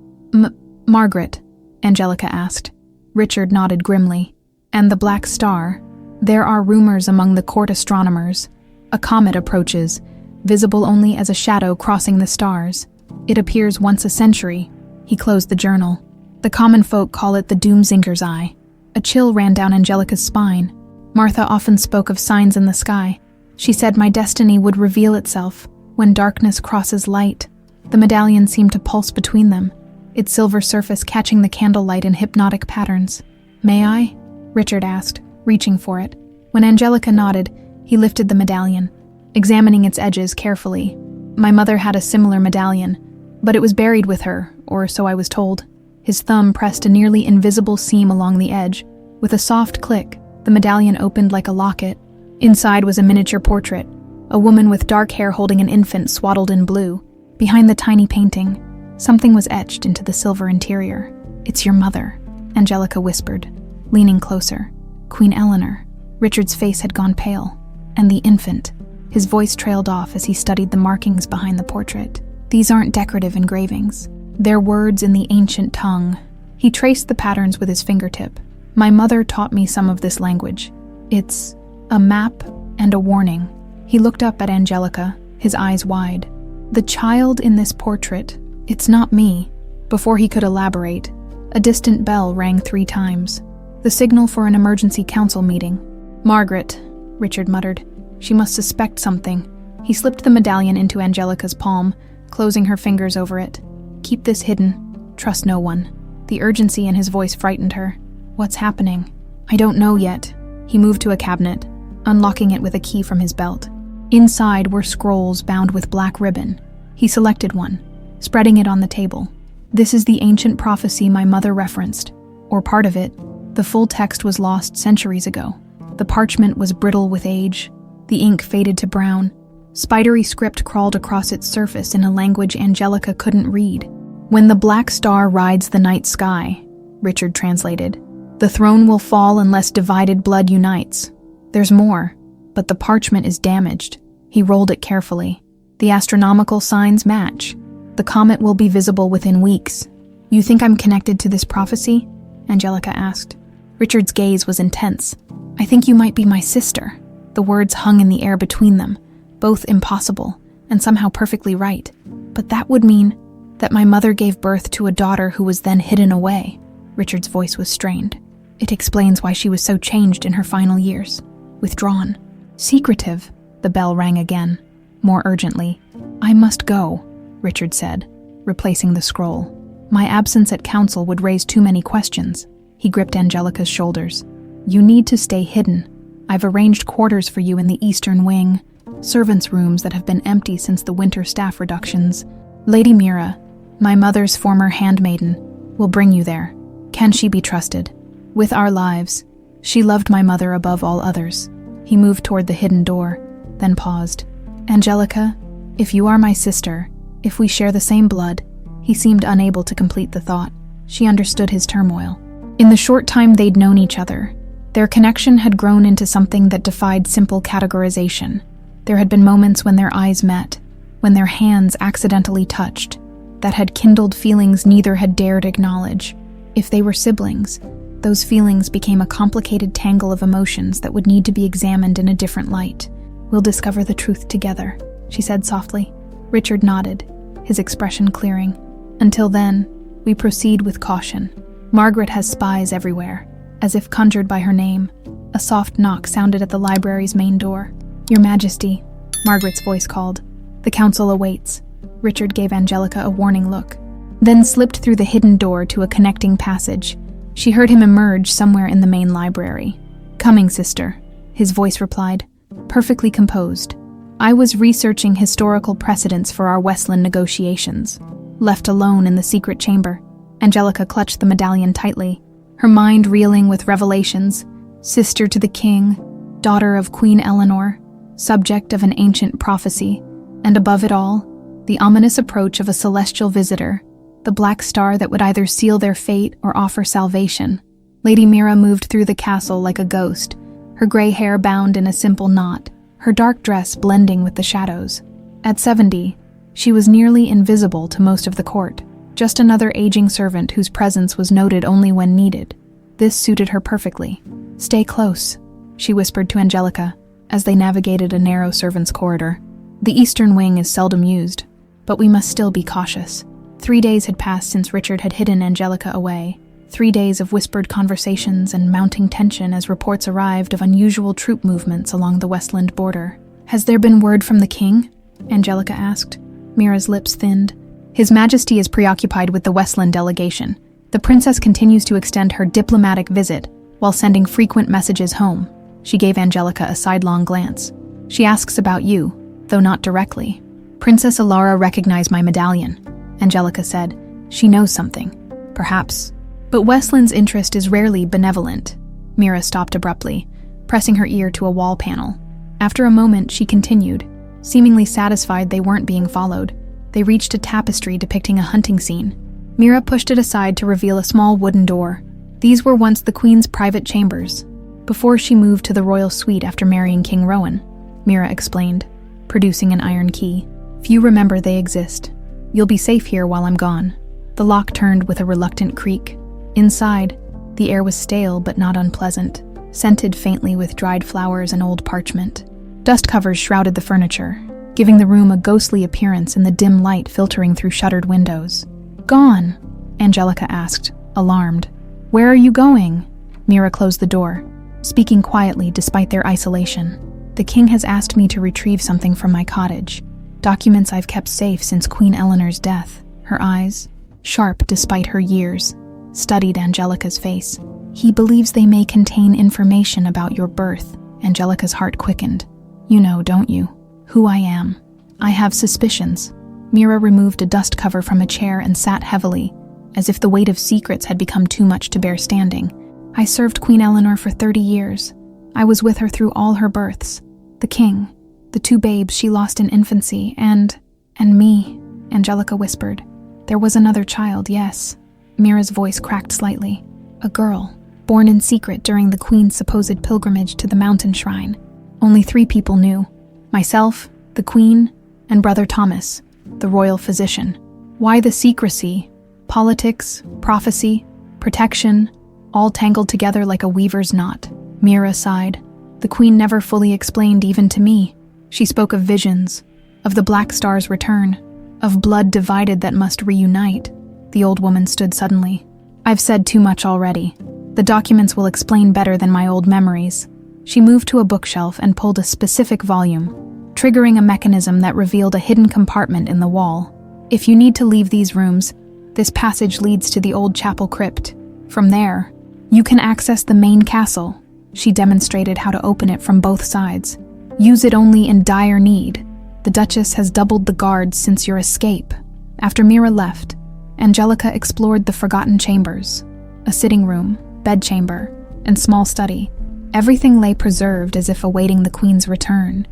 Margaret, Angelica asked. Richard nodded grimly. And the black star? There are rumors among the court astronomers. A comet approaches, visible only as a shadow crossing the stars. It appears once a century. He closed the journal. The common folk call it the Doomzinger's eye. A chill ran down Angelica's spine. Martha often spoke of signs in the sky. She said my destiny would reveal itself when darkness crosses light. The medallion seemed to pulse between them, its silver surface catching the candlelight in hypnotic patterns. May I? Richard asked, reaching for it. When Angelica nodded, he lifted the medallion, examining its edges carefully. My mother had a similar medallion, but it was buried with her, or so I was told. His thumb pressed a nearly invisible seam along the edge. With a soft click, the medallion opened like a locket. Inside was a miniature portrait, a woman with dark hair holding an infant swaddled in blue. Behind the tiny painting, something was etched into the silver interior. It's your mother, Angelica whispered, leaning closer. Queen Eleanor. Richard's face had gone pale. And the infant. His voice trailed off as he studied the markings behind the portrait. These aren't decorative engravings. They're words in the ancient tongue. He traced the patterns with his fingertip. My mother taught me some of this language. It's a map and a warning. He looked up at Angelica, his eyes wide. The child in this portrait, it's not me. Before he could elaborate, a distant bell rang 3 times. The signal for an emergency council meeting. Margaret, Richard muttered. She must suspect something. He slipped the medallion into Angelica's palm, closing her fingers over it. Keep this hidden. Trust no one. The urgency in his voice frightened her. What's happening? I don't know yet. He moved to a cabinet, unlocking it with a key from his belt. Inside were scrolls bound with black ribbon. He selected one, spreading it on the table. This is the ancient prophecy my mother referenced, or part of it. The full text was lost centuries ago. The parchment was brittle with age. The ink faded to brown. Spidery script crawled across its surface in a language Angelica couldn't read. When the black star rides the night sky, Richard translated, the throne will fall unless divided blood unites. There's more, but the parchment is damaged. He rolled it carefully. The astronomical signs match. The comet will be visible within weeks. You think I'm connected to this prophecy? Angelica asked. Richard's gaze was intense. I think you might be my sister. The words hung in the air between them, both impossible, and somehow perfectly right. But that would mean that my mother gave birth to a daughter who was then hidden away. Richard's voice was strained. It explains why she was so changed in her final years. Withdrawn. Secretive. The bell rang again, more urgently. I must go, Richard said, replacing the scroll. My absence at council would raise too many questions. He gripped Angelica's shoulders. You need to stay hidden. I've arranged quarters for you in the eastern wing, servants' rooms that have been empty since the winter staff reductions. Lady Mira, my mother's former handmaiden, will bring you there. Can she be trusted? With our lives. She loved my mother above all others. He moved toward the hidden door, then paused. Angelica, if you are my sister, if we share the same blood. He seemed unable to complete the thought. She understood his turmoil. In the short time they'd known each other, their connection had grown into something that defied simple categorization. There had been moments when their eyes met, when their hands accidentally touched, that had kindled feelings neither had dared acknowledge. If they were siblings, those feelings became a complicated tangle of emotions that would need to be examined in a different light. We'll discover the truth together, she said softly. Richard nodded, his expression clearing. Until then, we proceed with caution. Margaret has spies everywhere. As if conjured by her name, a soft knock sounded at the library's main door. Your Majesty, Margaret's voice called. The council awaits. Richard gave Angelica a warning look, then slipped through the hidden door to a connecting passage. She heard him emerge somewhere in the main library. Coming, sister, his voice replied, perfectly composed. I was researching historical precedents for our Westland negotiations. Left alone in the secret chamber, Angelica clutched the medallion tightly, her mind reeling with revelations. Sister to the king, daughter of Queen Eleanor, subject of an ancient prophecy, and above it all, the ominous approach of a celestial visitor, the black star that would either seal their fate or offer salvation. Lady Mira moved through the castle like a ghost, her gray hair bound in a simple knot, her dark dress blending with the shadows. At 70, she was nearly invisible to most of the court, just another aging servant whose presence was noted only when needed. This suited her perfectly. "Stay close," she whispered to Angelica as they navigated a narrow servants' corridor. "The eastern wing is seldom used, but we must still be cautious." 3 days had passed since Richard had hidden Angelica away. 3 days of whispered conversations and mounting tension as reports arrived of unusual troop movements along the Westland border. "Has there been word from the king?" Angelica asked. Mira's lips thinned. "His Majesty is preoccupied with the Westland delegation. The princess continues to extend her diplomatic visit while sending frequent messages home." She gave Angelica a sidelong glance. "She asks about you, though not directly." "Princess Alara recognized my medallion," Angelica said. "She knows something, perhaps. But Westland's interest is rarely benevolent." Mira stopped abruptly, pressing her ear to a wall panel. After a moment, she continued, seemingly satisfied they weren't being followed. They reached a tapestry depicting a hunting scene. Mira pushed it aside to reveal a small wooden door. These were once the Queen's private chambers, before she moved to the royal suite after marrying King Rowan, Mira explained, producing an iron key. "Few remember they exist. You'll be safe here while I'm gone." The lock turned with a reluctant creak. Inside, the air was stale but not unpleasant, scented faintly with dried flowers and old parchment. Dust covers shrouded the furniture, giving the room a ghostly appearance in the dim light filtering through shuttered windows. "Gone?" Angelica asked, alarmed. "Where are you going?" Mira closed the door, speaking quietly despite their isolation. "The king has asked me to retrieve something from my cottage. Documents I've kept safe since Queen Eleanor's death." Her eyes, sharp despite her years, studied Angelica's face. "He believes they may contain information about your birth." Angelica's heart quickened. "You know, don't you, who I am?" "I have suspicions." Mira removed a dust cover from a chair and sat heavily, as if the weight of secrets had become too much to bear standing. "I served Queen Eleanor for 30 years. I was with her through all her births. The king, the 2 babes she lost in infancy, and me," Angelica whispered. "There was another child, yes." Mira's voice cracked slightly. "A girl, born in secret during the Queen's supposed pilgrimage to the mountain shrine. Only 3 people knew. Myself, the Queen, and Brother Thomas, the royal physician. Why the secrecy? Politics, prophecy, protection, all tangled together like a weaver's knot." Mira sighed. "The Queen never fully explained even to me. She spoke of visions, of the Black Star's return, of blood divided that must reunite." The old woman stood suddenly. "I've said too much already. The documents will explain better than my old memories." She moved to a bookshelf and pulled a specific volume, triggering a mechanism that revealed a hidden compartment in the wall. "If you need to leave these rooms, this passage leads to the old chapel crypt. From there, you can access the main castle." She demonstrated how to open it from both sides. "Use it only in dire need. The Duchess has doubled the guards since your escape." After Mira left, Angelica explored the forgotten chambers, a sitting room, bedchamber, and small study. Everything lay preserved as if awaiting the Queen's return.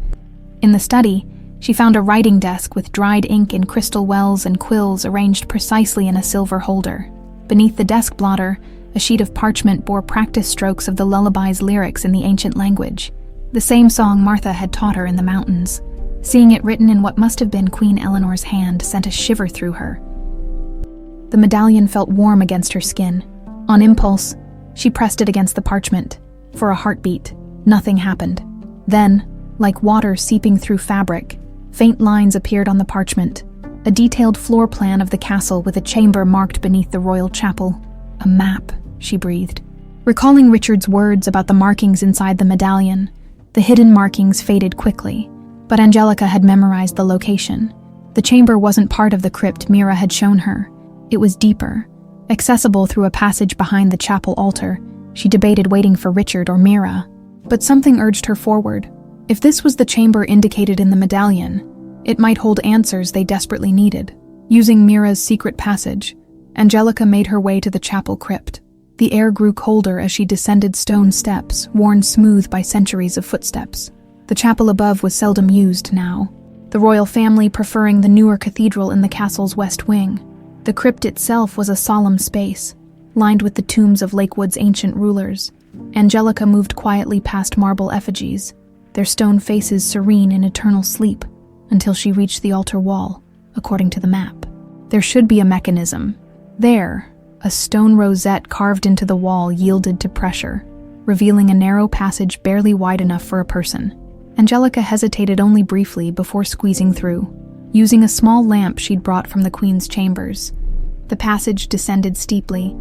In the study, she found a writing desk with dried ink in crystal wells and quills arranged precisely in a silver holder. Beneath the desk blotter, a sheet of parchment bore practice strokes of the lullaby's lyrics in the ancient language, the same song Martha had taught her in the mountains. Seeing it written in what must have been Queen Eleanor's hand sent a shiver through her. The medallion felt warm against her skin. On impulse, she pressed it against the parchment. For a heartbeat, nothing happened. Then, like water seeping through fabric, faint lines appeared on the parchment, a detailed floor plan of the castle with a chamber marked beneath the royal chapel. "A map," she breathed. Recalling Richard's words about the markings inside the medallion, the hidden markings faded quickly, but Angelica had memorized the location. The chamber wasn't part of the crypt Mira had shown her. It was deeper, accessible through a passage behind the chapel altar. She debated waiting for Richard or Mira, but something urged her forward. If this was the chamber indicated in the medallion, it might hold answers they desperately needed. Using Mira's secret passage, Angelica made her way to the chapel crypt. The air grew colder as she descended stone steps, worn smooth by centuries of footsteps. The chapel above was seldom used now, the royal family preferring the newer cathedral in the castle's west wing. The crypt itself was a solemn space, lined with the tombs of Lakewood's ancient rulers. Angelica moved quietly past marble effigies, their stone faces serene in eternal sleep, until she reached the altar wall, according to the map. There should be a mechanism. There, a stone rosette carved into the wall yielded to pressure, revealing a narrow passage barely wide enough for a person. Angelica hesitated only briefly before squeezing through, using a small lamp she'd brought from the Queen's chambers. The passage descended steeply,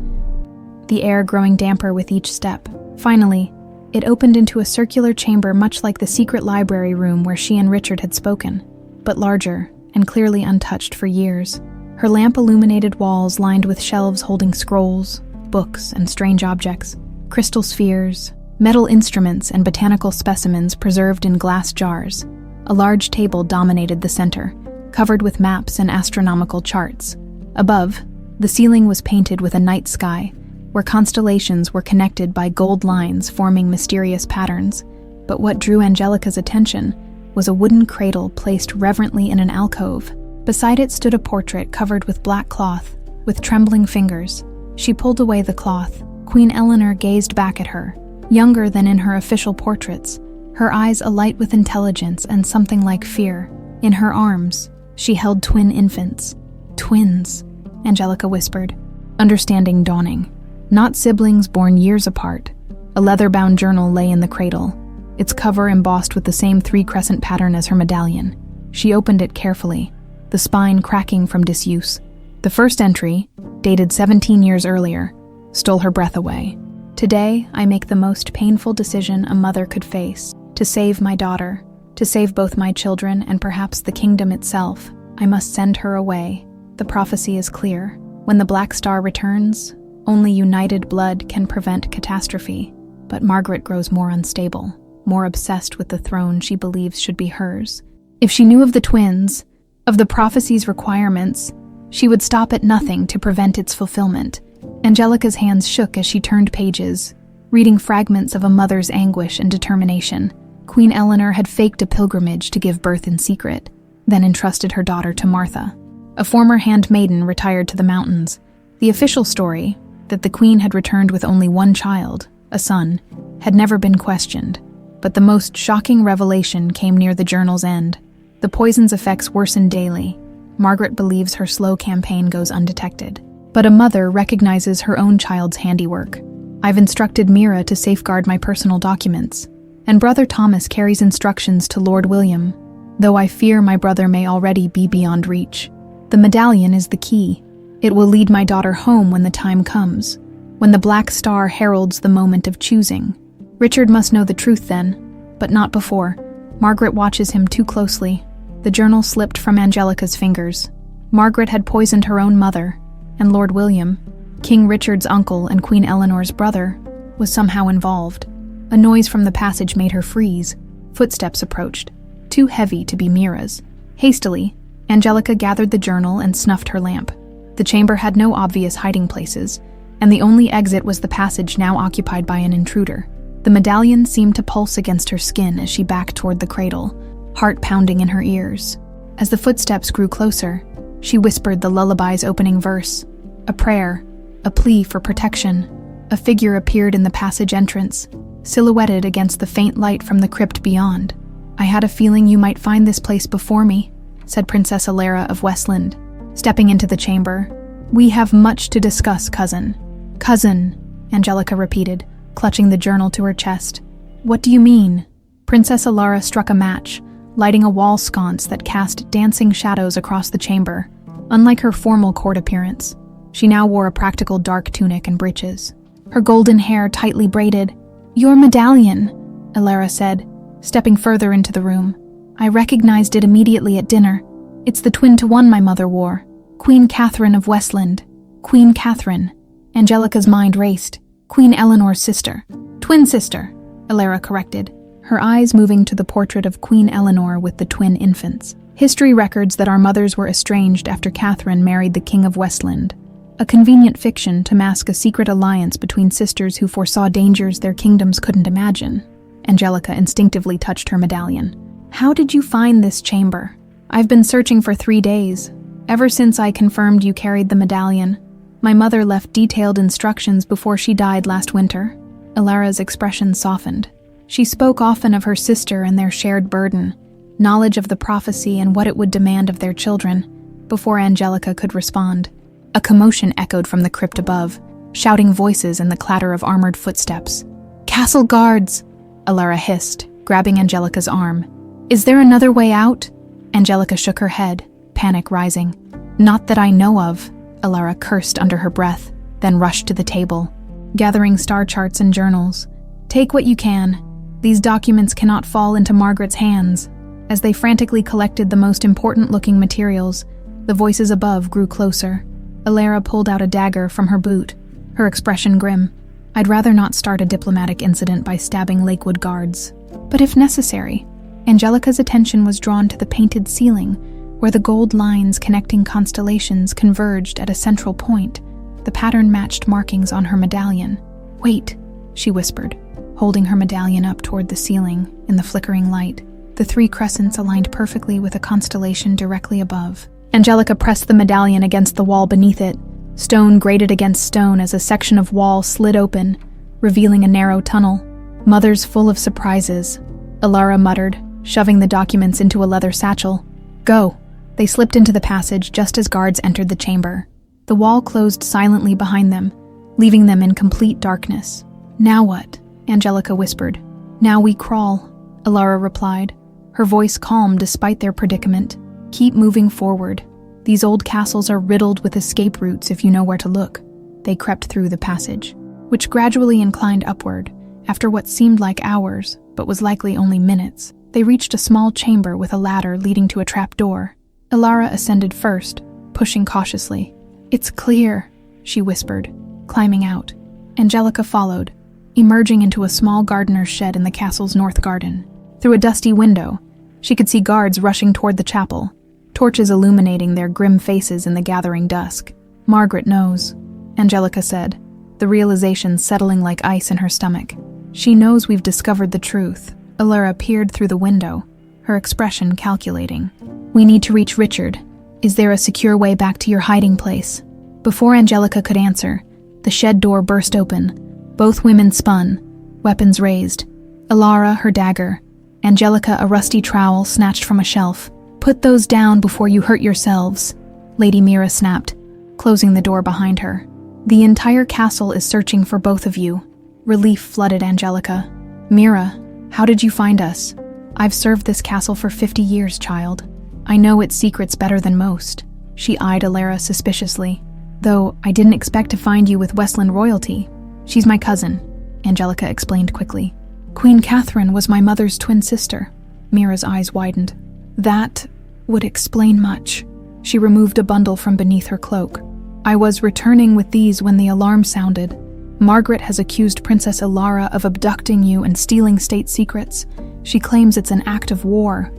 the air growing damper with each step. Finally, it opened into a circular chamber much like the secret library room where she and Richard had spoken, but larger and clearly untouched for years. Her lamp-illuminated walls lined with shelves holding scrolls, books, and strange objects, crystal spheres, metal instruments, and botanical specimens preserved in glass jars. A large table dominated the center, covered with maps and astronomical charts. Above, the ceiling was painted with a night sky, where constellations were connected by gold lines forming mysterious patterns. But what drew Angelica's attention was a wooden cradle placed reverently in an alcove. Beside it stood a portrait covered with black cloth. With trembling fingers, she pulled away the cloth. Queen Eleanor gazed back at her, younger than in her official portraits, her eyes alight with intelligence and something like fear. In her arms, she held twin infants. Twins, Angelica whispered, understanding dawning. Not siblings born years apart. A leather-bound journal lay in the cradle, its cover embossed with the same three-crescent pattern as her medallion. She opened it carefully, the spine cracking from disuse. The first entry, dated 17 years earlier, stole her breath away. Today, I make the most painful decision a mother could face. To save my daughter, to save both my children and perhaps the kingdom itself, I must send her away. The prophecy is clear. When the Black Star returns, only united blood can prevent catastrophe. But Margaret grows more unstable, more obsessed with the throne she believes should be hers. If she knew of the twins, of the prophecy's requirements, she would stop at nothing to prevent its fulfillment. Angelica's hands shook as she turned pages, reading fragments of a mother's anguish and determination. Queen Eleanor had faked a pilgrimage to give birth in secret, then entrusted her daughter to Martha, a former handmaiden retired to the mountains. The official story, that the queen had returned with only one child, a son, had never been questioned. But the most shocking revelation came near the journal's end. The poison's effects worsen daily. Margaret believes her slow campaign goes undetected. But a mother recognizes her own child's handiwork. I've instructed Mira to safeguard my personal documents, and Brother Thomas carries instructions to Lord William, though I fear my brother may already be beyond reach. The medallion is the key. It will lead my daughter home when the time comes, when the Black Star heralds the moment of choosing. Richard must know the truth then, but not before. Margaret watches him too closely. The journal slipped from Angelica's fingers. Margaret had poisoned her own mother, and Lord William, King Richard's uncle and Queen Eleanor's brother, was somehow involved. A noise from the passage made her freeze. Footsteps approached, too heavy to be Mira's. Hastily, Angelica gathered the journal and snuffed her lamp. The chamber had no obvious hiding places, and the only exit was the passage now occupied by an intruder. The medallion seemed to pulse against her skin as she backed toward the cradle, heart pounding in her ears. As the footsteps grew closer, she whispered the lullaby's opening verse, a prayer, a plea for protection. A figure appeared in the passage entrance, silhouetted against the faint light from the crypt beyond. I had a feeling you might find this place before me, said Princess Alara of Westland, stepping into the chamber. We have much to discuss, cousin. Cousin, Angelica repeated, clutching the journal to her chest. What do you mean? Princess Alara struck a match, lighting a wall sconce that cast dancing shadows across the chamber. Unlike her formal court appearance, she now wore a practical dark tunic and breeches, her golden hair tightly braided. Your medallion, Alara said, stepping further into the room. I recognized it immediately at dinner. It's the twin-to-one my mother wore. Queen Catherine of Westland. Queen Catherine. Angelica's mind raced. Queen Eleanor's sister. Twin sister, Alara corrected, her eyes moving to the portrait of Queen Eleanor with the twin infants. History records that our mothers were estranged after Catherine married the King of Westland, a convenient fiction to mask a secret alliance between sisters who foresaw dangers their kingdoms couldn't imagine. Angelica instinctively touched her medallion. How did you find this chamber? I've been searching for 3 days. Ever since I confirmed you carried the medallion. My mother left detailed instructions before she died last winter. Alara's expression softened. She spoke often of her sister and their shared burden, knowledge of the prophecy and what it would demand of their children, before Angelica could respond. A commotion echoed from the crypt above, shouting voices and the clatter of armored footsteps. "Castle guards!" Alara hissed, grabbing Angelica's arm. "Is there another way out?" Angelica shook her head, panic rising. "Not that I know of," Alara cursed under her breath, then rushed to the table, gathering star charts and journals. "Take what you can. These documents cannot fall into Margaret's hands." As they frantically collected the most important-looking materials, the voices above grew closer. Alara pulled out a dagger from her boot, her expression grim. "I'd rather not start a diplomatic incident by stabbing Lakewood guards. But if necessary." Angelica's attention was drawn to the painted ceiling, where the gold lines connecting constellations converged at a central point. The pattern matched markings on her medallion. "Wait," she whispered, holding her medallion up toward the ceiling in the flickering light. The 3 crescents aligned perfectly with a constellation directly above. Angelica pressed the medallion against the wall beneath it. Stone grated against stone as a section of wall slid open, revealing a narrow tunnel. "Mother's full of surprises," Alara muttered, shoving the documents into a leather satchel. "Go." They slipped into the passage just as guards entered the chamber. The wall closed silently behind them, leaving them in complete darkness. "Now what?" Angelica whispered. "Now we crawl," Alara replied, her voice calm despite their predicament. "Keep moving forward. These old castles are riddled with escape routes if you know where to look." They crept through the passage, which gradually inclined upward, after what seemed like hours, but was likely only minutes. They reached a small chamber with a ladder leading to a trap door. Alara ascended first, pushing cautiously. "It's clear," she whispered, climbing out. Angelica followed, emerging into a small gardener's shed in the castle's north garden. Through a dusty window, she could see guards rushing toward the chapel, torches illuminating their grim faces in the gathering dusk. "Margaret knows," Angelica said, the realization settling like ice in her stomach. "She knows we've discovered the truth." Alara peered through the window, her expression calculating. "We need to reach Richard. Is there a secure way back to your hiding place?" Before Angelica could answer, the shed door burst open. Both women spun, weapons raised. Alara, her dagger. Angelica, a rusty trowel snatched from a shelf. "Put those down before you hurt yourselves," Lady Mira snapped, closing the door behind her. "The entire castle is searching for both of you." Relief flooded Angelica. "Mira, how did you find us?" "I've served this castle for 50 years, child. I know its secrets better than most." She eyed Alara suspiciously. "Though I didn't expect to find you with Westland royalty." "She's my cousin," Angelica explained quickly. "Queen Catherine was my mother's twin sister." Mira's eyes widened. "That would explain much." She removed a bundle from beneath her cloak. "I was returning with these when the alarm sounded. Margaret has accused Princess Alara of abducting you and stealing state secrets. She claims it's an act of war."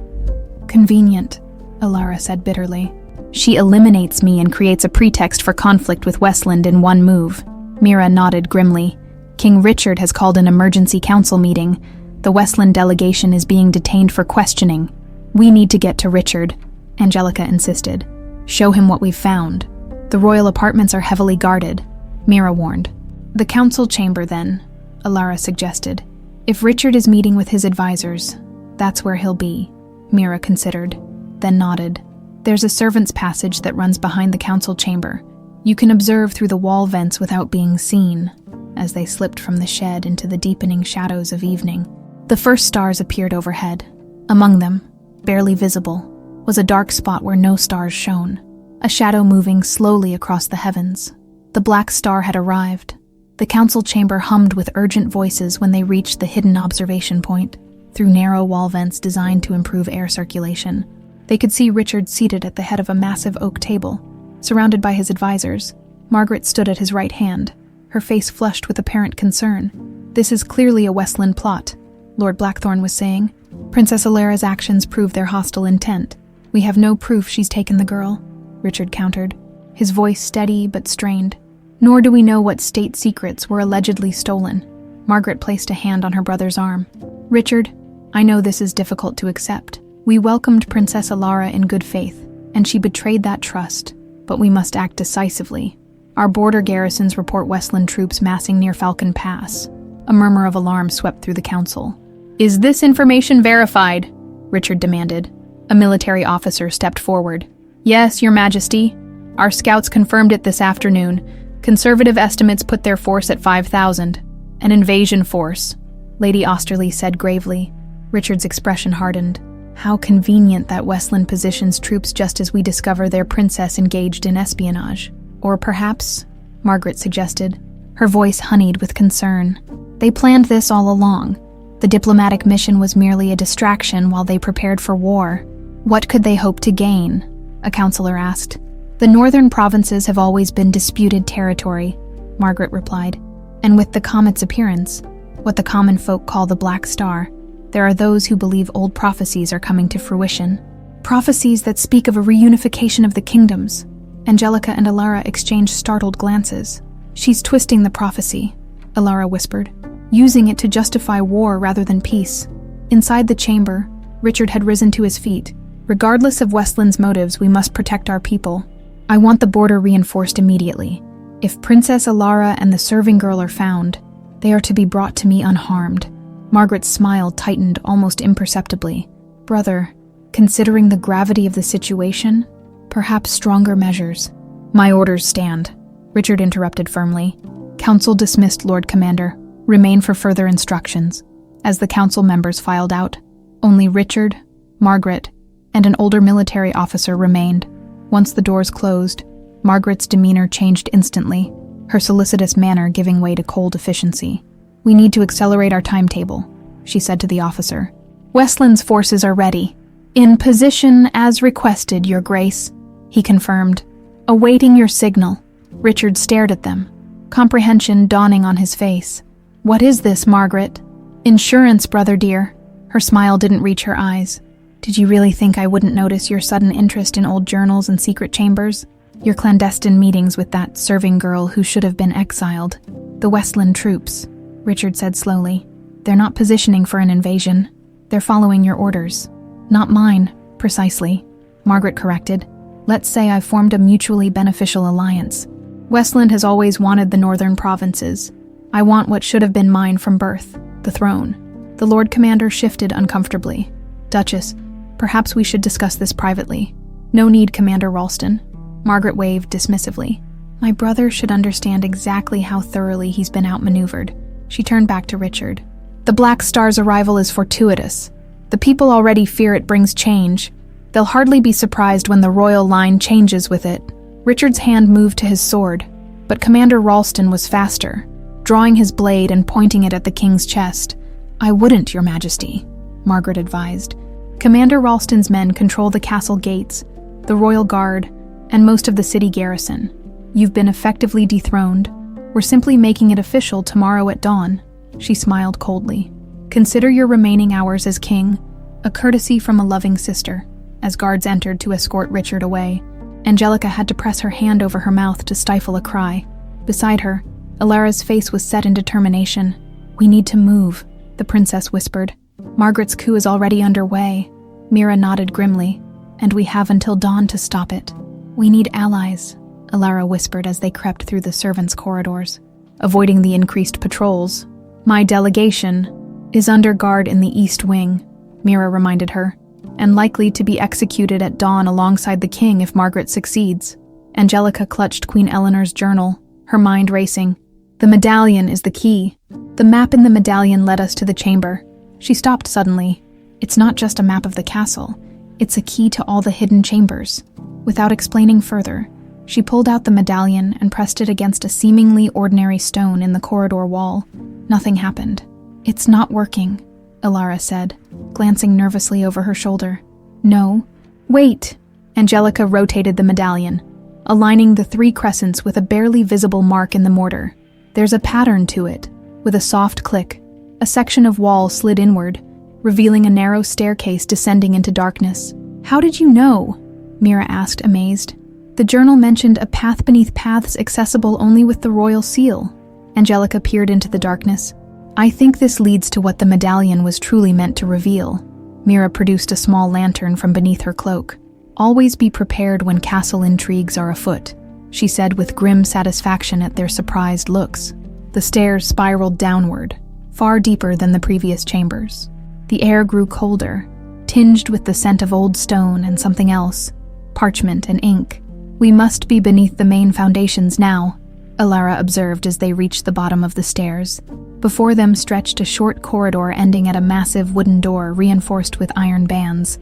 "Convenient," Alara said bitterly. "She eliminates me and creates a pretext for conflict with Westland in one move." Mira nodded grimly. "King Richard has called an emergency council meeting. The Westland delegation is being detained for questioning. We need to get to Richard," Angelica insisted. "Show him what we've found. The royal apartments are heavily guarded," Mira warned. "The council chamber, then," Alara suggested. "If Richard is meeting with his advisors, that's where he'll be," Mira considered, then nodded. "There's a servant's passage that runs behind the council chamber. You can observe through the wall vents without being seen," as they slipped from the shed into the deepening shadows of evening. The first stars appeared overhead. Among them, barely visible, was a dark spot where no stars shone, a shadow moving slowly across the heavens. The black star had arrived. The council chamber hummed with urgent voices when they reached the hidden observation point. Through narrow wall vents designed to improve air circulation, they could see Richard seated at the head of a massive oak table, surrounded by his advisors. Margaret stood at his right hand, her face flushed with apparent concern. "This is clearly a Westland plot," Lord Blackthorn was saying. Princess Alara's actions prove their hostile intent. We have no proof she's taken the girl, Richard countered, his voice steady but strained. Nor do we know what state secrets were allegedly stolen. Margaret placed a hand on her brother's arm. Richard, I know this is difficult to accept. We welcomed Princess Alara in good faith, and she betrayed that trust, but we must act decisively. Our border garrisons report Westland troops massing near Falcon Pass. A murmur of alarm swept through the council. Is this information verified? Richard demanded. A military officer stepped forward. Yes, Your Majesty. Our scouts confirmed it this afternoon. Conservative estimates put their force at 5,000. An invasion force, Lady Osterley said gravely. Richard's expression hardened. How convenient that Westland positions troops just as we discover their princess engaged in espionage. Or perhaps, Margaret suggested, her voice honeyed with concern. They planned this all along. The diplomatic mission was merely a distraction while they prepared for war. What could they hope to gain? A counselor asked. The northern provinces have always been disputed territory, Margaret replied. And with the comet's appearance, what the common folk call the Black Star, there are those who believe old prophecies are coming to fruition. Prophecies that speak of a reunification of the kingdoms. Angelica and Alara exchanged startled glances. She's twisting the prophecy, Alara whispered, using it to justify war rather than peace. Inside the chamber, Richard had risen to his feet. Regardless of Westland's motives, we must protect our people. I want the border reinforced immediately. If Princess Alara and the serving girl are found, they are to be brought to me unharmed. Margaret's smile tightened almost imperceptibly. Brother, considering the gravity of the situation, perhaps stronger measures. My orders stand, Richard interrupted firmly. Council dismissed, Lord Commander. Remain for further instructions. As the council members filed out, only Richard, Margaret, and an older military officer remained. Once the doors closed, Margaret's demeanor changed instantly, her solicitous manner giving way to cold efficiency. We need to accelerate our timetable, she said to the officer. Westland's forces are ready. In position as requested, Your Grace, he confirmed. Awaiting your signal. Richard stared at them, comprehension dawning on his face. What is this, Margaret? Insurance, brother dear. Her smile didn't reach her eyes. Did you really think I wouldn't notice your sudden interest in old journals and secret chambers? Your clandestine meetings with that serving girl who should have been exiled? The Westland troops, Richard said slowly. They're not positioning for an invasion. They're following your orders. Not mine, precisely, Margaret corrected. Let's say I've formed a mutually beneficial alliance. Westland has always wanted the northern provinces. I want what should have been mine from birth, the throne. The Lord Commander shifted uncomfortably. Duchess, perhaps we should discuss this privately. No need, Commander Ralston. Margaret waved dismissively. My brother should understand exactly how thoroughly he's been outmaneuvered. She turned back to Richard. The Black Star's arrival is fortuitous. The people already fear it brings change. They'll hardly be surprised when the royal line changes with it. Richard's hand moved to his sword, but Commander Ralston was faster, drawing his blade and pointing it at the king's chest. I wouldn't, Your Majesty, Margaret advised. Commander Ralston's men control the castle gates, the royal guard, and most of the city garrison. You've been effectively dethroned. We're simply making it official tomorrow at dawn. She smiled coldly. Consider your remaining hours as king, a courtesy from a loving sister. As guards entered to escort Richard away, Angelica had to press her hand over her mouth to stifle a cry. Beside her, Alara's face was set in determination. We need to move, the princess whispered. Margaret's coup is already underway. Mira nodded grimly. And we have until dawn to stop it. We need allies, Alara whispered as they crept through the servants' corridors, avoiding the increased patrols. My delegation is under guard in the East Wing, Mira reminded her, and likely to be executed at dawn alongside the king if Margaret succeeds. Angelica clutched Queen Eleanor's journal, her mind racing. The medallion is the key. The map in the medallion led us to the chamber. She stopped suddenly. It's not just a map of the castle. It's a key to all the hidden chambers. Without explaining further, she pulled out the medallion and pressed it against a seemingly ordinary stone in the corridor wall. Nothing happened. It's not working, Alara said, glancing nervously over her shoulder. No. Wait! Angelica rotated the medallion, aligning the 3 crescents with a barely visible mark in the mortar. There's a pattern to it. With a soft click, A section of wall slid inward, revealing a narrow staircase descending into darkness. "How did you know?" Mira asked, amazed. "The journal mentioned a path beneath paths accessible only with the royal seal." Angelica peered into the darkness. "I think this leads to what the medallion was truly meant to reveal." Mira produced a small lantern from beneath her cloak. "Always be prepared when castle intrigues are afoot," she said with grim satisfaction at their surprised looks. The stairs spiraled downward, far deeper than the previous chambers. The air grew colder, tinged with the scent of old stone and something else, parchment and ink. "We must be beneath the main foundations now," Alara observed as they reached the bottom of the stairs. Before them stretched a short corridor ending at a massive wooden door reinforced with iron bands.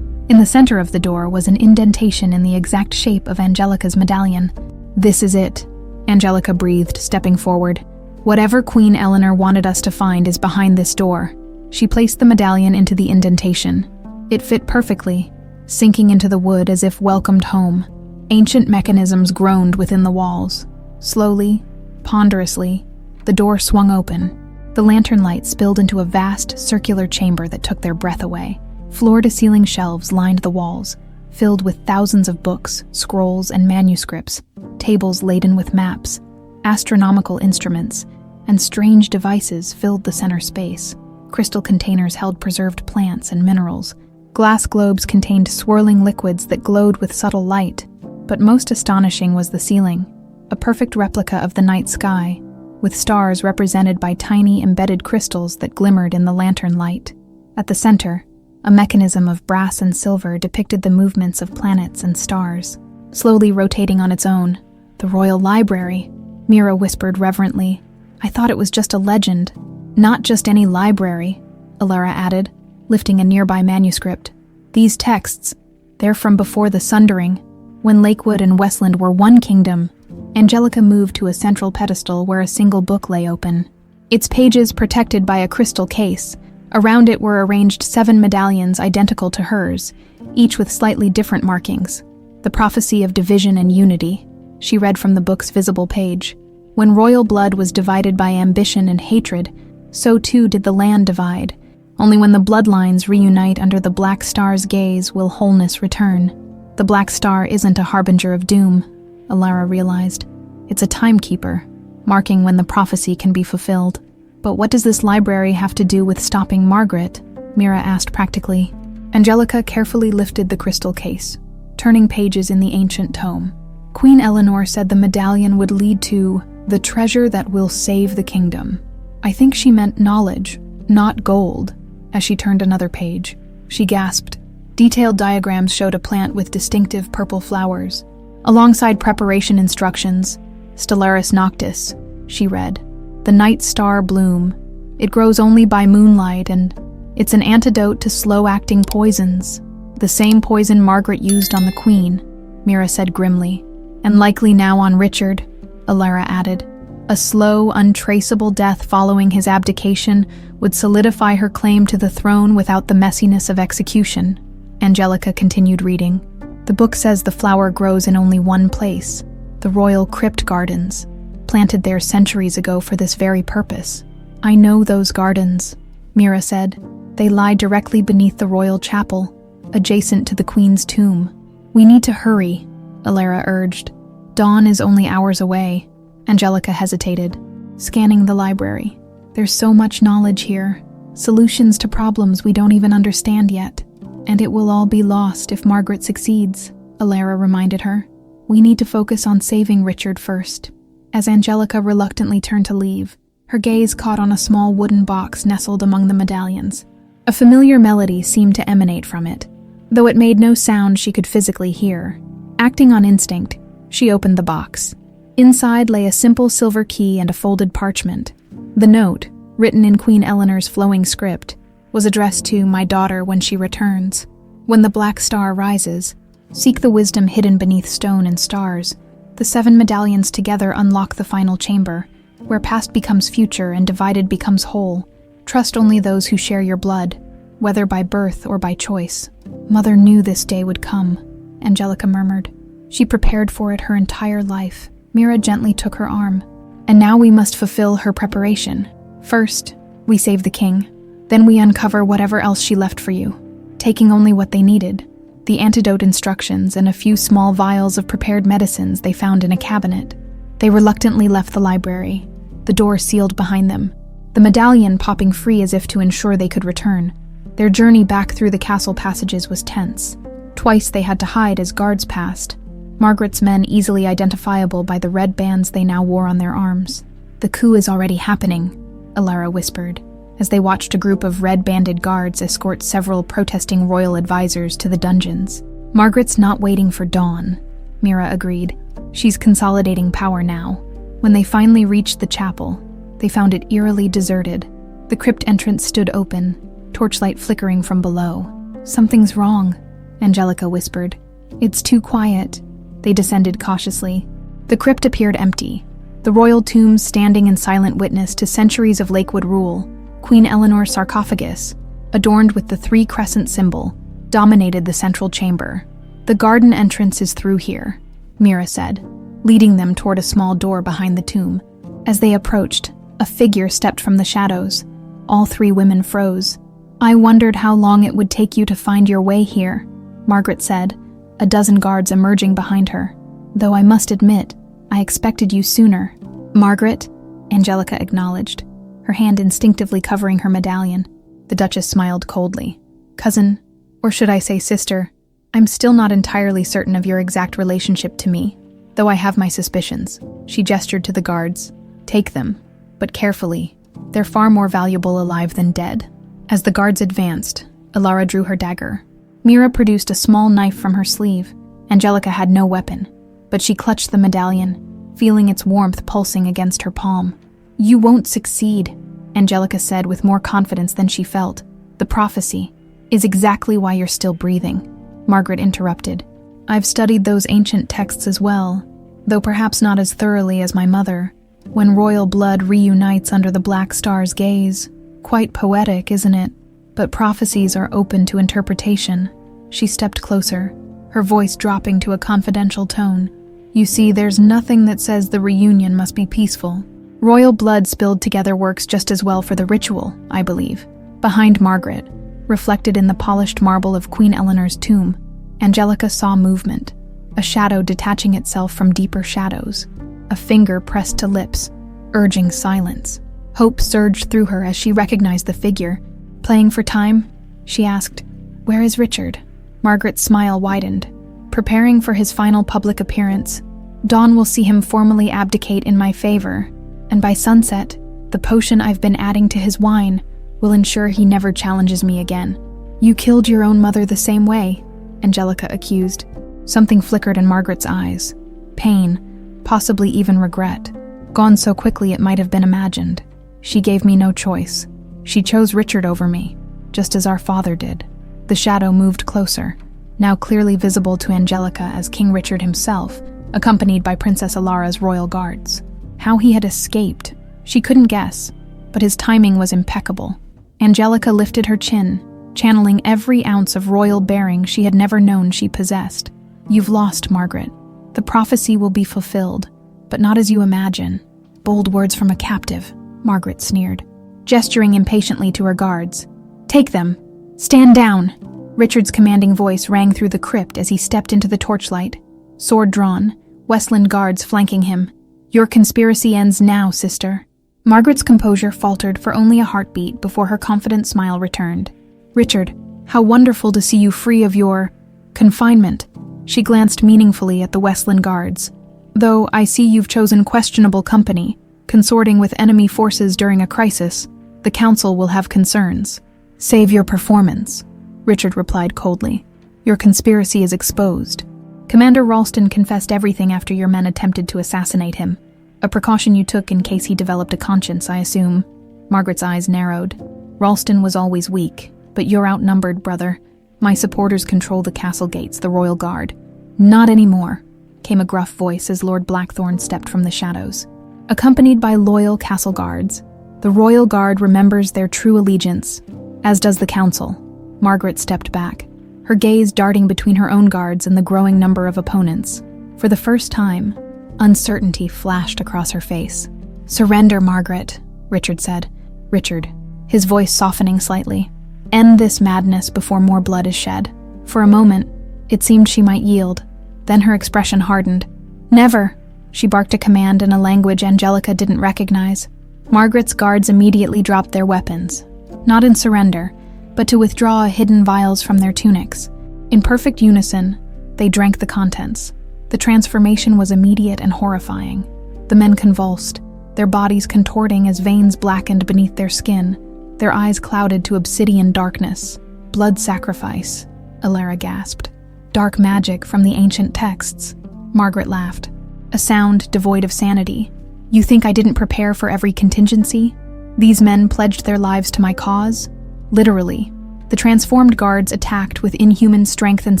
In the center of the door was an indentation in the exact shape of Angelica's medallion. "This is it," Angelica breathed, stepping forward. "Whatever Queen Eleanor wanted us to find is behind this door." She placed the medallion into the indentation. It fit perfectly, sinking into the wood as if welcomed home. Ancient mechanisms groaned within the walls. Slowly, ponderously, the door swung open. The lantern light spilled into a vast, circular chamber that took their breath away. Floor-to-ceiling shelves lined the walls, filled with thousands of books, scrolls, and manuscripts, tables laden with maps, astronomical instruments, and strange devices filled the center space. Crystal containers held preserved plants and minerals. Glass globes contained swirling liquids that glowed with subtle light. But most astonishing was the ceiling, a perfect replica of the night sky, with stars represented by tiny embedded crystals that glimmered in the lantern light. At the center, a mechanism of brass and silver depicted the movements of planets and stars, slowly rotating on its own. "The Royal Library," Mira whispered reverently. "I thought it was just a legend." "Not just any library," Alara added, lifting a nearby manuscript. "These texts, they're from before the Sundering, when Lakewood and Westland were one kingdom." Angelica moved to a central pedestal where a single book lay open, its pages protected by a crystal case. Around it were arranged 7 medallions identical to hers, each with slightly different markings. "The prophecy of division and unity," she read from the book's visible page. "When royal blood was divided by ambition and hatred, so too did the land divide. Only when the bloodlines reunite under the Black Star's gaze will wholeness return." "The Black Star isn't a harbinger of doom," Alara realized. "It's a timekeeper, marking when the prophecy can be fulfilled." "But what does this library have to do with stopping Margaret?" Mira asked practically. Angelica carefully lifted the crystal case, turning pages in the ancient tome. "Queen Eleanor said the medallion would lead to the treasure that will save the kingdom. I think she meant knowledge, not gold." As she turned another page, she gasped. Detailed diagrams showed a plant with distinctive purple flowers. Alongside preparation instructions, Stellaris noctis, she read. "The night star bloom. It grows only by moonlight and it's an antidote to slow-acting poisons." "The same poison Margaret used on the Queen," Mira said grimly. "And likely now on Richard," Alara added. "A slow, untraceable death following his abdication would solidify her claim to the throne without the messiness of execution." Angelica continued reading. "The book says the flower grows in only one place, the royal crypt gardens, planted there centuries ago for this very purpose." "I know those gardens," Mira said. "They lie directly beneath the royal chapel, adjacent to the Queen's tomb." "We need to hurry," Alara urged. "Dawn is only hours away." Angelica hesitated, scanning the library. "There's so much knowledge here, solutions to problems we don't even understand yet. And it will all be lost if Margaret succeeds," Alara reminded her. "We need to focus on saving Richard first." As Angelica reluctantly turned to leave, her gaze caught on a small wooden box nestled among the medallions. A familiar melody seemed to emanate from it, though it made no sound she could physically hear. Acting on instinct, she opened the box. Inside lay a simple silver key and a folded parchment. The note, written in Queen Eleanor's flowing script, was addressed to "My daughter when she returns. When the Black Star rises, seek the wisdom hidden beneath stone and stars. The 7 medallions together unlock the final chamber, where past becomes future and divided becomes whole. Trust only those who share your blood, whether by birth or by choice." "Mother knew this day would come," Angelica murmured. "She prepared for it her entire life." Mira gently took her arm. "And now we must fulfill her preparation. First, We save the king. Then we uncover whatever else she left for you, taking only what they needed. The antidote instructions and a few small vials of prepared medicines they found in a cabinet. They reluctantly left the library, the door sealed behind them, the medallion popping free as if to ensure they could return. Their journey back through the castle passages was tense. Twice they had to hide as guards passed, Margaret's men easily identifiable by the red bands they now wore on their arms. "The coup is already happening," Alara whispered, as they watched a group of red-banded guards escort several protesting royal advisors to the dungeons. "Margaret's not waiting for dawn," Mira agreed. "She's consolidating power now." When they finally reached the chapel, they found it eerily deserted. The crypt entrance stood open, torchlight flickering from below. "Something's wrong," Angelica whispered. "It's too quiet." They descended cautiously. The crypt appeared empty, the royal tombs standing in silent witness to centuries of Lakewood rule. Queen Eleanor's sarcophagus, adorned with the 3 crescent symbol, dominated the central chamber. "The garden entrance is through here," Mira said, leading them toward a small door behind the tomb. As they approached, a figure stepped from the shadows. All 3 women froze. "I wondered how long it would take you to find your way here," Margaret said, a dozen guards emerging behind her. "Though I must admit, I expected you sooner." "Margaret," Angelica acknowledged, her hand instinctively covering her medallion. The Duchess smiled coldly. "Cousin, or should I say sister, I'm still not entirely certain of your exact relationship to me, though I have my suspicions." She gestured to the guards. "Take them, but carefully. They're far more valuable alive than dead." As the guards advanced, Alara drew her dagger. Mira produced a small knife from her sleeve. Angelica had no weapon, but she clutched the medallion, feeling its warmth pulsing against her palm. "You won't succeed," Angelica said with more confidence than she felt. "The prophecy is exactly why you're still breathing." Margaret interrupted. "I've studied those ancient texts as well, though perhaps not as thoroughly as my mother. When royal blood reunites under the Black Star's gaze. Quite poetic, isn't it? But prophecies are open to interpretation." She stepped closer, her voice dropping to a confidential tone. "You see, there's nothing that says the reunion must be peaceful. Royal blood spilled together works just as well for the ritual, I believe." Behind Margaret, reflected in the polished marble of Queen Eleanor's tomb, Angelica saw movement, a shadow detaching itself from deeper shadows. A finger pressed to lips, urging silence. Hope surged through her as she recognized the figure. "Playing for time?" she asked. "Where is Richard?" Margaret's smile widened. "Preparing for his final public appearance. Dawn will see him formally abdicate in my favor, and by sunset, the potion I've been adding to his wine will ensure he never challenges me again." "You killed your own mother the same way," Angelica accused. Something flickered in Margaret's eyes. Pain, possibly even regret. Gone so quickly it might have been imagined. "She gave me no choice. She chose Richard over me, just as our father did." The shadow moved closer, now clearly visible to Angelica as King Richard himself, accompanied by Princess Alara's royal guards. How he had escaped, she couldn't guess, but his timing was impeccable. Angelica lifted her chin, channeling every ounce of royal bearing she had never known she possessed. "You've lost, Margaret. The prophecy will be fulfilled, but not as you imagine." "Bold words from a captive," Margaret sneered, gesturing impatiently to her guards. "Take them! Stand down!" Richard's commanding voice rang through the crypt as he stepped into the torchlight. Sword drawn, Westland guards flanking him. "Your conspiracy ends now, sister." Margaret's composure faltered for only a heartbeat before her confident smile returned. "Richard, how wonderful to see you free of your confinement." She glanced meaningfully at the Westland guards. "Though I see you've chosen questionable company, consorting with enemy forces during a crisis, the council will have concerns." "Save your performance," Richard replied coldly. "Your conspiracy is exposed. Commander Ralston confessed everything after your men attempted to assassinate him. A precaution you took in case he developed a conscience, I assume." Margaret's eyes narrowed. "Ralston was always weak, but you're outnumbered, brother. My supporters control the castle gates, the royal guard." "Not anymore," came a gruff voice as Lord Blackthorn stepped from the shadows. Accompanied by loyal castle guards, the royal guard remembers their true allegiance, as does the council. Margaret stepped back, her gaze darting between her own guards and the growing number of opponents. For the first time, uncertainty flashed across her face. "Surrender, Margaret," Richard said. "Richard, his voice softening slightly. "End this madness before more blood is shed." For a moment, it seemed she might yield. Then her expression hardened. "Never!" She barked a command in a language Angelica didn't recognize. Margaret's guards immediately dropped their weapons, not in surrender, but to withdraw hidden vials from their tunics. In perfect unison, they drank the contents. The transformation was immediate and horrifying. The men convulsed, their bodies contorting as veins blackened beneath their skin, their eyes clouded to obsidian darkness. "Blood sacrifice," Alara gasped. "Dark magic from the ancient texts." Margaret laughed, a sound devoid of sanity. "You think I didn't prepare for every contingency? These men pledged their lives to my cause?" Literally. The transformed guards attacked with inhuman strength and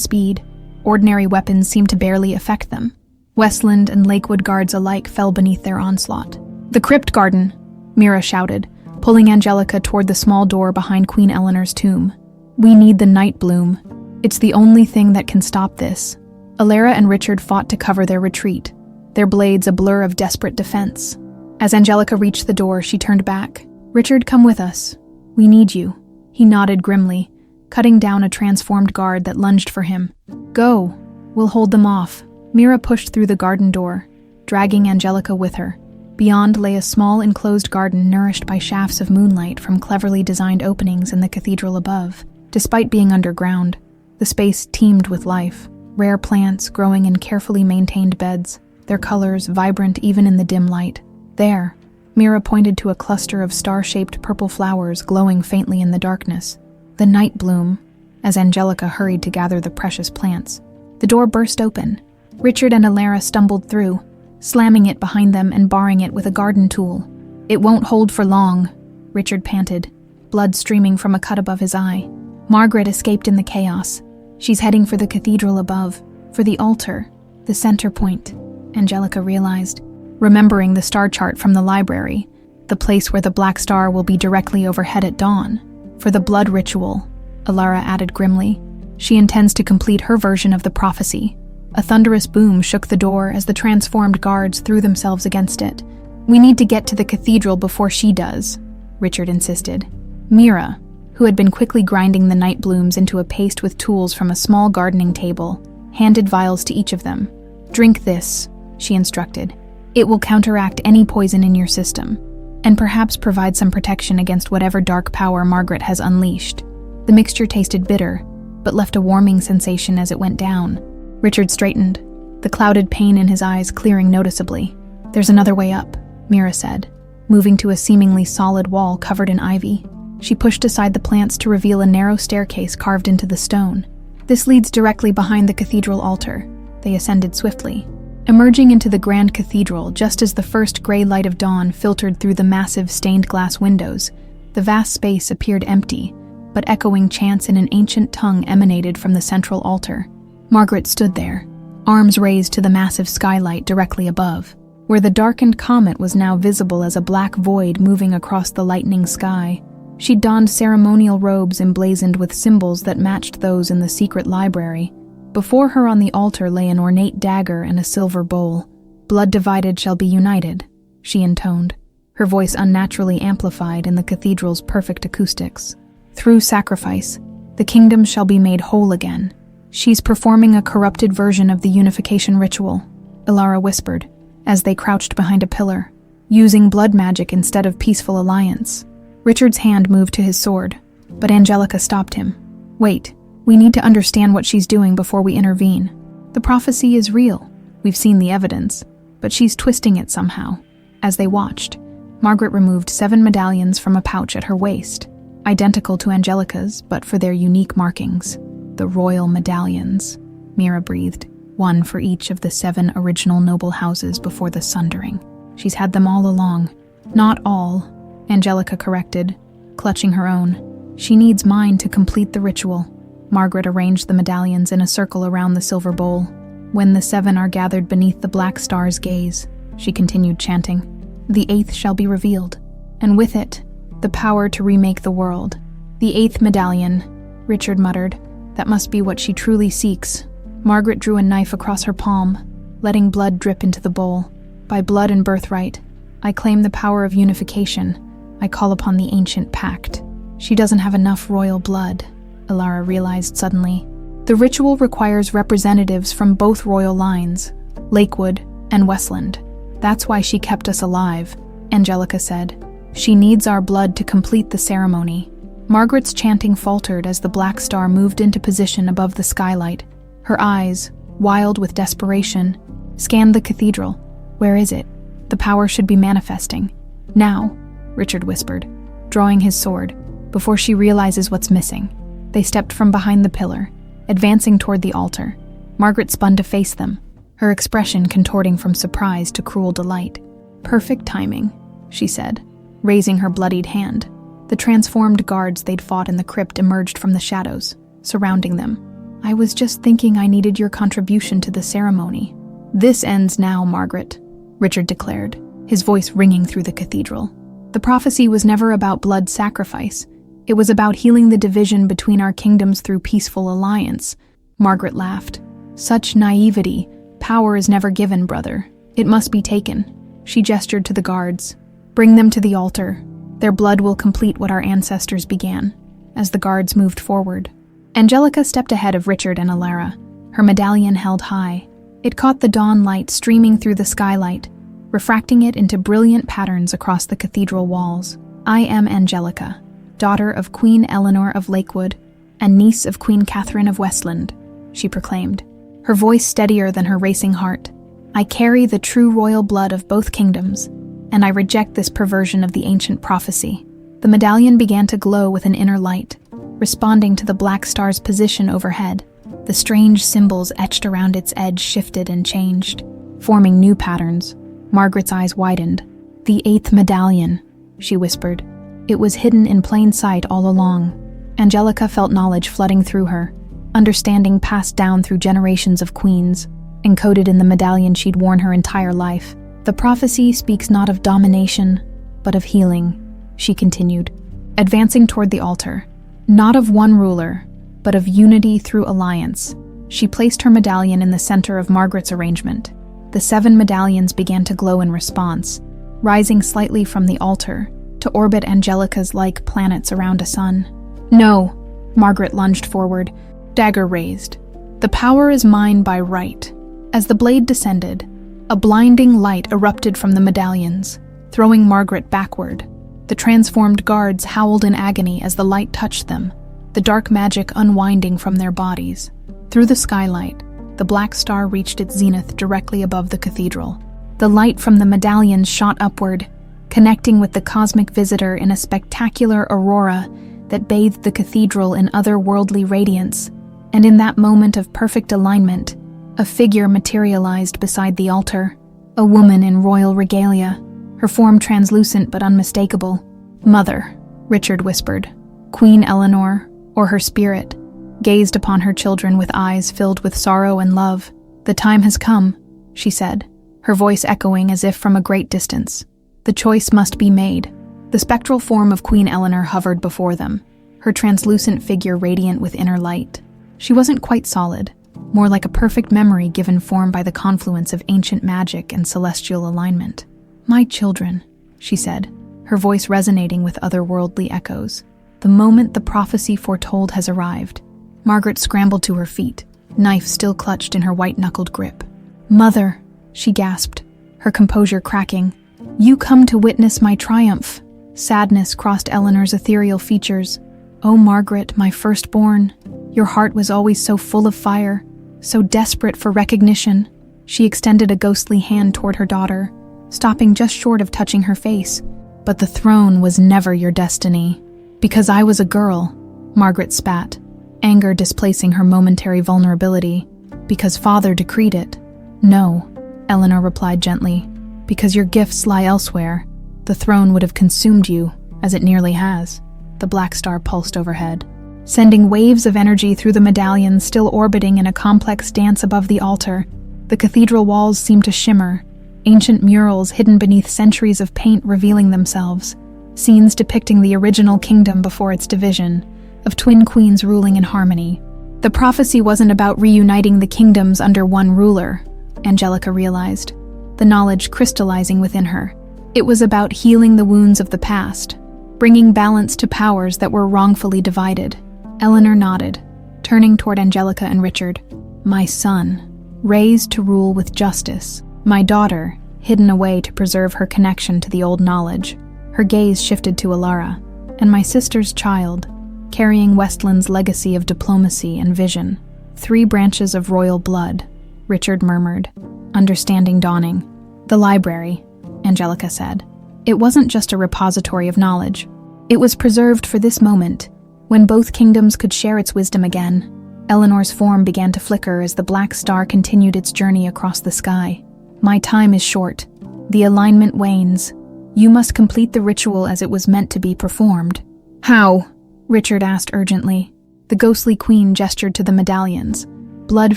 speed. Ordinary weapons seemed to barely affect them. Westland and Lakewood guards alike fell beneath their onslaught. "The crypt garden!" Mira shouted, pulling Angelica toward the small door behind Queen Eleanor's tomb. "We need the night bloom. It's the only thing that can stop this." Alara and Richard fought to cover their retreat, their blades a blur of desperate defense. As Angelica reached the door, she turned back. "Richard, come with us. We need you." He nodded grimly, cutting down a transformed guard that lunged for him. "Go. We'll hold them off." Mira pushed through the garden door, dragging Angelica with her. Beyond lay a small enclosed garden nourished by shafts of moonlight from cleverly designed openings in the cathedral above. Despite being underground, the space teemed with life, rare plants growing in carefully maintained beds, their colors vibrant even in the dim light. There, Mira pointed to a cluster of star-shaped purple flowers glowing faintly in the darkness. The night bloom, as Angelica hurried to gather the precious plants. The door burst open. Richard and Alara stumbled through, slamming it behind them and barring it with a garden tool. "It won't hold for long," Richard panted, blood streaming from a cut above his eye. Margaret escaped in the chaos. She's heading for the cathedral above, for the altar, the center point, Angelica realized, remembering the star chart from the library, the place where the black star will be directly overhead at dawn. For the blood ritual, Alara added grimly. She intends to complete her version of the prophecy. A thunderous boom shook the door as the transformed guards threw themselves against it. "We need to get to the cathedral before she does," Richard insisted. Mira, who had been quickly grinding the night blooms into a paste with tools from a small gardening table, handed vials to each of them. "Drink this," she instructed. "It will counteract any poison in your system, and perhaps provide some protection against whatever dark power Margaret has unleashed." The mixture tasted bitter, but left a warming sensation as it went down. Richard straightened, the clouded pain in his eyes clearing noticeably. "There's another way up," Mira said, moving to a seemingly solid wall covered in ivy. She pushed aside the plants to reveal a narrow staircase carved into the stone. "This leads directly behind the cathedral altar." They ascended swiftly, emerging into the grand cathedral just as the first gray light of dawn filtered through the massive stained glass windows. The vast space appeared empty, but echoing chants in an ancient tongue emanated from the central altar. Margaret stood there, arms raised to the massive skylight directly above, where the darkened comet was now visible as a black void moving across the lightening sky. She donned ceremonial robes emblazoned with symbols that matched those in the secret library. Before her on the altar lay an ornate dagger and a silver bowl. "Blood divided shall be united," she intoned, her voice unnaturally amplified in the cathedral's perfect acoustics. "Through sacrifice, the kingdom shall be made whole again." "She's performing a corrupted version of the unification ritual," Alara whispered, as they crouched behind a pillar, "using blood magic instead of peaceful alliance." Richard's hand moved to his sword, but Angelica stopped him. "Wait, we need to understand what she's doing before we intervene. The prophecy is real. We've seen the evidence, but she's twisting it somehow." As they watched, Margaret removed 7 medallions from a pouch at her waist, identical to Angelica's, but for their unique markings. "The royal medallions," Mira breathed, "one for each of the 7 original noble houses before the sundering. She's had them all along." "Not all," Angelica corrected, clutching her own. "She needs mine to complete the ritual." Margaret arranged the medallions in a circle around the silver bowl. "When the 7 are gathered beneath the black star's gaze," she continued chanting, "the 8th shall be revealed, and with it, the power to remake the world." "The 8th medallion," Richard muttered. "That must be what she truly seeks." Margaret drew a knife across her palm, letting blood drip into the bowl. "By blood and birthright, I claim the power of unification. I call upon the ancient pact. She doesn't have enough royal blood, Alara realized suddenly. The ritual requires representatives from both royal lines, Lakewood and Westland. That's why she kept us alive, Angelica said. She needs our blood to complete the ceremony. Margaret's chanting faltered as the black star moved into position above the skylight. Her eyes, wild with desperation, scanned the cathedral. Where is it? The power should be manifesting. Now, Richard whispered, drawing his sword, before she realizes what's missing. They stepped from behind the pillar, advancing toward the altar. Margaret spun to face them, her expression contorting from surprise to cruel delight. Perfect timing, she said, raising her bloodied hand. The transformed guards they'd fought in the crypt emerged from the shadows, surrounding them. I was just thinking I needed your contribution to the ceremony. This ends now, Margaret, Richard declared, his voice ringing through the cathedral. The prophecy was never about blood sacrifice. It was about healing the division between our kingdoms through peaceful alliance. Margaret laughed. Such naivety. Power is never given, brother. It must be taken. She gestured to the guards. Bring them to the altar. Their blood will complete what our ancestors began. As the guards moved forward, Angelica stepped ahead of Richard and Alara, her medallion held high. It caught the dawn light streaming through the skylight, refracting it into brilliant patterns across the cathedral walls. I am Angelica, daughter of Queen Eleanor of Lakewood and niece of Queen Catherine of Westland, she proclaimed, her voice steadier than her racing heart. I carry the true royal blood of both kingdoms, and I reject this perversion of the ancient prophecy. The medallion began to glow with an inner light, responding to the black star's position overhead. The strange symbols etched around its edge shifted and changed, forming new patterns. Margaret's eyes widened. The 8th medallion, she whispered. It was hidden in plain sight all along. Angelica felt knowledge flooding through her, understanding passed down through generations of queens, encoded in the medallion she'd worn her entire life. The prophecy speaks not of domination, but of healing, she continued, advancing toward the altar. Not of one ruler, but of unity through alliance. She placed her medallion in the center of Margaret's arrangement. The 7 medallions began to glow in response, rising slightly from the altar to orbit Angelica's like planets around a sun. No, Margaret lunged forward, dagger raised. The power is mine by right. As the blade descended, a blinding light erupted from the medallions, throwing Margaret backward. The transformed guards howled in agony as the light touched them, the dark magic unwinding from their bodies. Through the skylight, the black star reached its zenith directly above the cathedral. The light from the medallions shot upward, connecting with the cosmic visitor in a spectacular aurora that bathed the cathedral in otherworldly radiance. And in that moment of perfect alignment, a figure materialized beside the altar, a woman in royal regalia, her form translucent but unmistakable. Mother, Richard whispered. Queen Eleanor, or her spirit, gazed upon her children with eyes filled with sorrow and love. The time has come, she said, her voice echoing as if from a great distance. The choice must be made. The spectral form of Queen Eleanor hovered before them, her translucent figure radiant with inner light. She wasn't quite solid, more like a perfect memory given form by the confluence of ancient magic and celestial alignment. My children, she said, her voice resonating with otherworldly echoes. The moment the prophecy foretold has arrived. Margaret scrambled to her feet, knife still clutched in her white-knuckled grip. Mother, she gasped, her composure cracking. You come to witness my triumph. Sadness crossed Eleanor's ethereal features. Oh, Margaret, my firstborn, your heart was always so full of fire, so desperate for recognition. She extended a ghostly hand toward her daughter, stopping just short of touching her face. But the throne was never your destiny. Because I was a girl, Margaret spat, anger displacing her momentary vulnerability. Because father decreed it. No, Eleanor replied gently. Because your gifts lie elsewhere. The throne would have consumed you, as it nearly has. The black star pulsed overhead, sending waves of energy through the medallions still orbiting in a complex dance above the altar. The cathedral walls seemed to shimmer, ancient murals hidden beneath centuries of paint revealing themselves, scenes depicting the original kingdom before its division, of twin queens ruling in harmony. The prophecy wasn't about reuniting the kingdoms under one ruler, Angelica realized, the knowledge crystallizing within her. It was about healing the wounds of the past, bringing balance to powers that were wrongfully divided. Eleanor nodded, turning toward Angelica and Richard. My son, raised to rule with justice. My daughter, hidden away to preserve her connection to the old knowledge. Her gaze shifted to Alara. And my sister's child, carrying Westland's legacy of diplomacy and vision. 3 branches of royal blood, Richard murmured, understanding dawning. The library, Angelica said. It wasn't just a repository of knowledge. It was preserved for this moment, when both kingdoms could share its wisdom again. Eleanor's form began to flicker as the black star continued its journey across the sky. My time is short. The alignment wanes. You must complete the ritual as it was meant to be performed. How? Richard asked urgently. The ghostly queen gestured to the medallions. Blood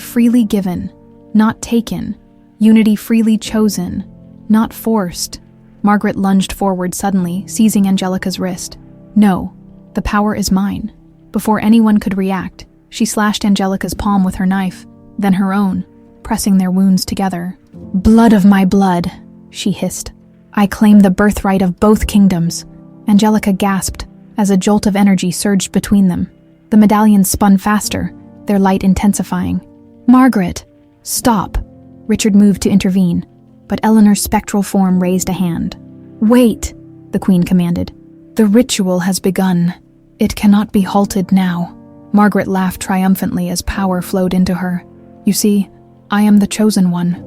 freely given, not taken. Unity freely chosen, not forced. Margaret lunged forward suddenly, seizing Angelica's wrist. No, the power is mine. Before anyone could react, she slashed Angelica's palm with her knife, then her own, pressing their wounds together. Blood of my blood, she hissed. I claim the birthright of both kingdoms. Angelica gasped as a jolt of energy surged between them. The medallions spun faster, their light intensifying. Margaret, stop. Richard moved to intervene, but Eleanor's spectral form raised a hand. Wait, the queen commanded. The ritual has begun. It cannot be halted now. Margaret laughed triumphantly as power flowed into her. You see, I am the chosen one.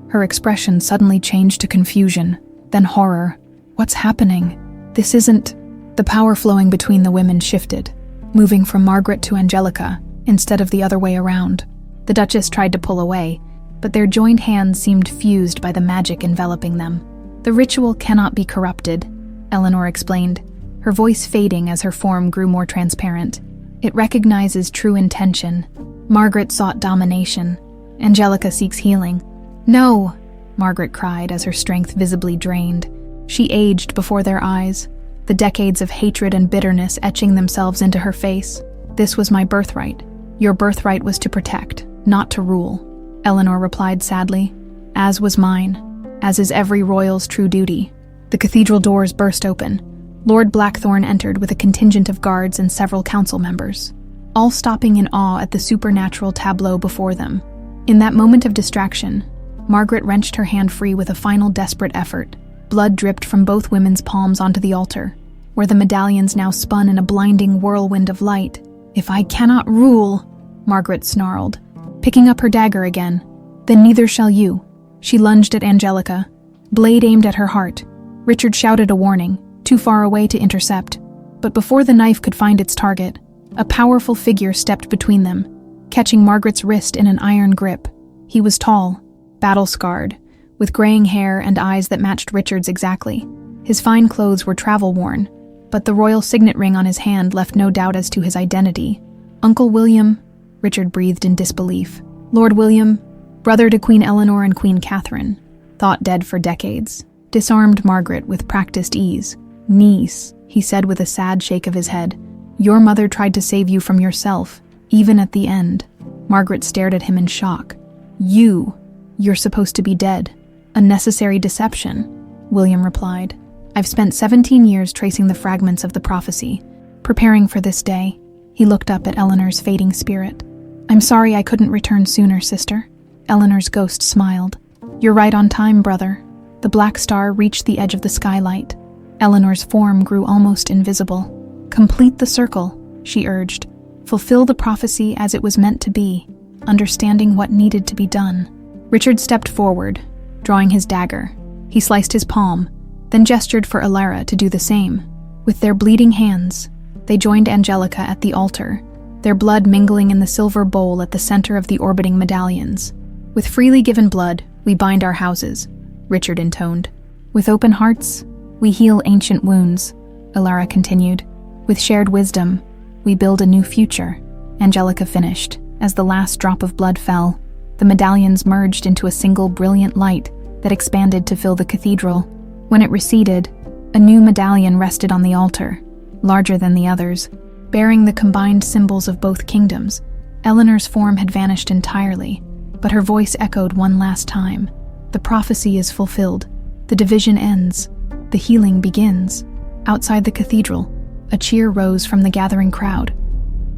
Her expression suddenly changed to confusion, then horror. What's happening? This isn't... The power flowing between the women shifted, moving from Margaret to Angelica, instead of the other way around. The Duchess tried to pull away, but their joined hands seemed fused by the magic enveloping them. The ritual cannot be corrupted, Eleanor explained, her voice fading as her form grew more transparent. It recognizes true intention. Margaret sought domination. Angelica seeks healing. No, Margaret cried as her strength visibly drained. She aged before their eyes, the decades of hatred and bitterness etching themselves into her face. This was my birthright. Your birthright was to protect, not to rule, Eleanor replied sadly. As was mine, as is every royal's true duty. The cathedral doors burst open. Lord Blackthorn entered with a contingent of guards and several council members, all stopping in awe at the supernatural tableau before them. In that moment of distraction, Margaret wrenched her hand free with a final desperate effort. Blood dripped from both women's palms onto the altar, where the medallions now spun in a blinding whirlwind of light. If I cannot rule, Margaret snarled, picking up her dagger again. Then neither shall you. She lunged at Angelica, blade aimed at her heart. Richard shouted a warning, too far away to intercept. But before the knife could find its target, a powerful figure stepped between them, catching Margaret's wrist in an iron grip. He was tall, battle-scarred, with graying hair and eyes that matched Richard's exactly. His fine clothes were travel-worn, but the royal signet ring on his hand left no doubt as to his identity. Uncle William, Richard breathed in disbelief. Lord William, brother to Queen Eleanor and Queen Catherine, thought dead for decades, disarmed Margaret with practiced ease. Niece, he said with a sad shake of his head, your mother tried to save you from yourself, even at the end. Margaret stared at him in shock. You're supposed to be dead. A necessary deception, William replied. I've spent 17 years tracing the fragments of the prophecy, preparing for this day. He looked up at Eleanor's fading spirit. I'm sorry I couldn't return sooner, sister. Eleanor's ghost smiled. You're right on time, brother. The black star reached the edge of the skylight. Eleanor's form grew almost invisible. Complete the circle, she urged. Fulfill the prophecy as it was meant to be, understanding what needed to be done. Richard stepped forward, drawing his dagger. He sliced his palm, then gestured for Alara to do the same. With their bleeding hands, they joined Angelica at the altar, their blood mingling in the silver bowl at the center of the orbiting medallions. With freely given blood, we bind our houses, Richard intoned. With open hearts, we heal ancient wounds, Alara continued. With shared wisdom, we build a new future, Angelica finished. As the last drop of blood fell, the medallions merged into a single brilliant light that expanded to fill the cathedral. When it receded, a new medallion rested on the altar, larger than the others, bearing the combined symbols of both kingdoms. Eleanor's form had vanished entirely, but her voice echoed one last time. The prophecy is fulfilled. The division ends. The healing begins. Outside the cathedral, a cheer rose from the gathering crowd.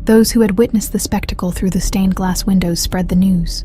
Those who had witnessed the spectacle through the stained glass windows spread the news.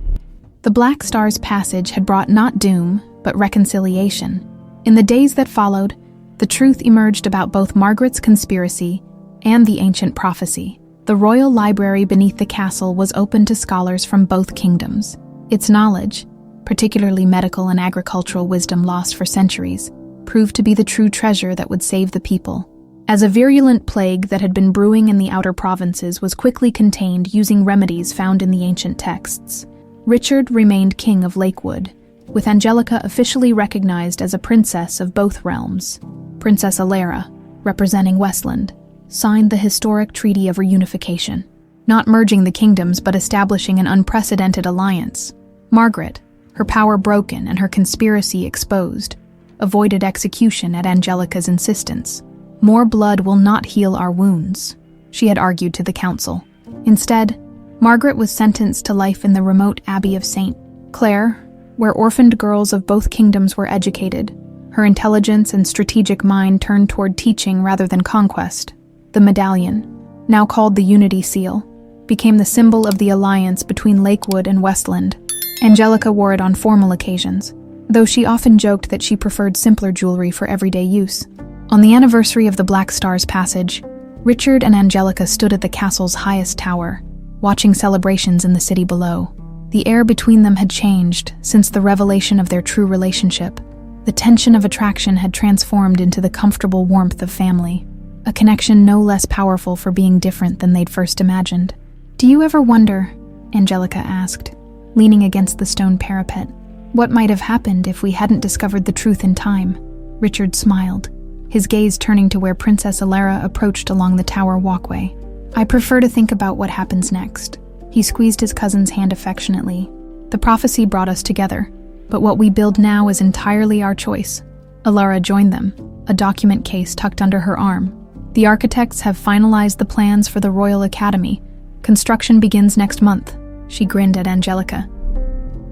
The Black Star's passage had brought not doom, but reconciliation. In the days that followed, the truth emerged about both Margaret's conspiracy and the ancient prophecy. The royal library beneath the castle was open to scholars from both kingdoms. Its knowledge, particularly medical and agricultural wisdom lost for centuries, proved to be the true treasure that would save the people. As a virulent plague that had been brewing in the outer provinces was quickly contained using remedies found in the ancient texts, Richard remained king of Lakewood, with Angelica officially recognized as a princess of both realms. Princess Alara, representing Westland, signed the historic Treaty of Reunification, not merging the kingdoms but establishing an unprecedented alliance. Margaret, her power broken and her conspiracy exposed, avoided execution at Angelica's insistence. "More blood will not heal our wounds," she had argued to the council. Instead, Margaret was sentenced to life in the remote Abbey of St. Clair, where orphaned girls of both kingdoms were educated. Her intelligence and strategic mind turned toward teaching rather than conquest. The medallion, now called the Unity Seal, became the symbol of the alliance between Lakewood and Westland. Angelica wore it on formal occasions, though she often joked that she preferred simpler jewelry for everyday use. On the anniversary of the Black Star's passage, Richard and Angelica stood at the castle's highest tower, watching celebrations in the city below. The air between them had changed since the revelation of their true relationship. The tension of attraction had transformed into the comfortable warmth of family, a connection no less powerful for being different than they'd first imagined. "Do you ever wonder," Angelica asked, leaning against the stone parapet, "what might have happened if we hadn't discovered the truth in time?" Richard smiled, his gaze turning to where Princess Alara approached along the tower walkway. "I prefer to think about what happens next." He squeezed his cousin's hand affectionately. "The prophecy brought us together, but what we build now is entirely our choice." Alara joined them, a document case tucked under her arm. "The architects have finalized the plans for the Royal Academy. Construction begins next month." She grinned at Angelica.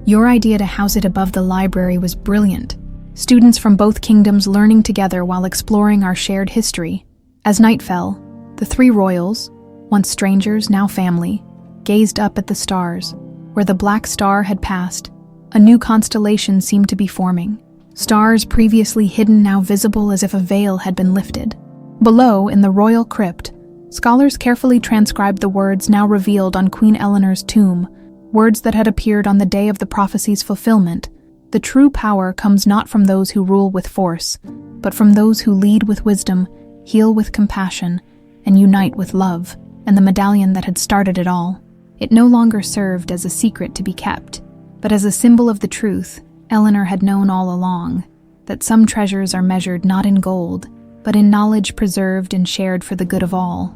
"Your idea to house it above the library was brilliant. Students from both kingdoms learning together while exploring our shared history." As night fell, the three royals, once strangers, now family, gazed up at the stars. Where the Black Star had passed, a new constellation seemed to be forming. Stars previously hidden now visible as if a veil had been lifted. Below, in the royal crypt, scholars carefully transcribed the words now revealed on Queen Eleanor's tomb, words that had appeared on the day of the prophecy's fulfillment. "The true power comes not from those who rule with force, but from those who lead with wisdom, heal with compassion, and unite with love." And the medallion that had started it all. It no longer served as a secret to be kept, but as a symbol of the truth Eleanor had known all along, that some treasures are measured not in gold, but in knowledge preserved and shared for the good of all.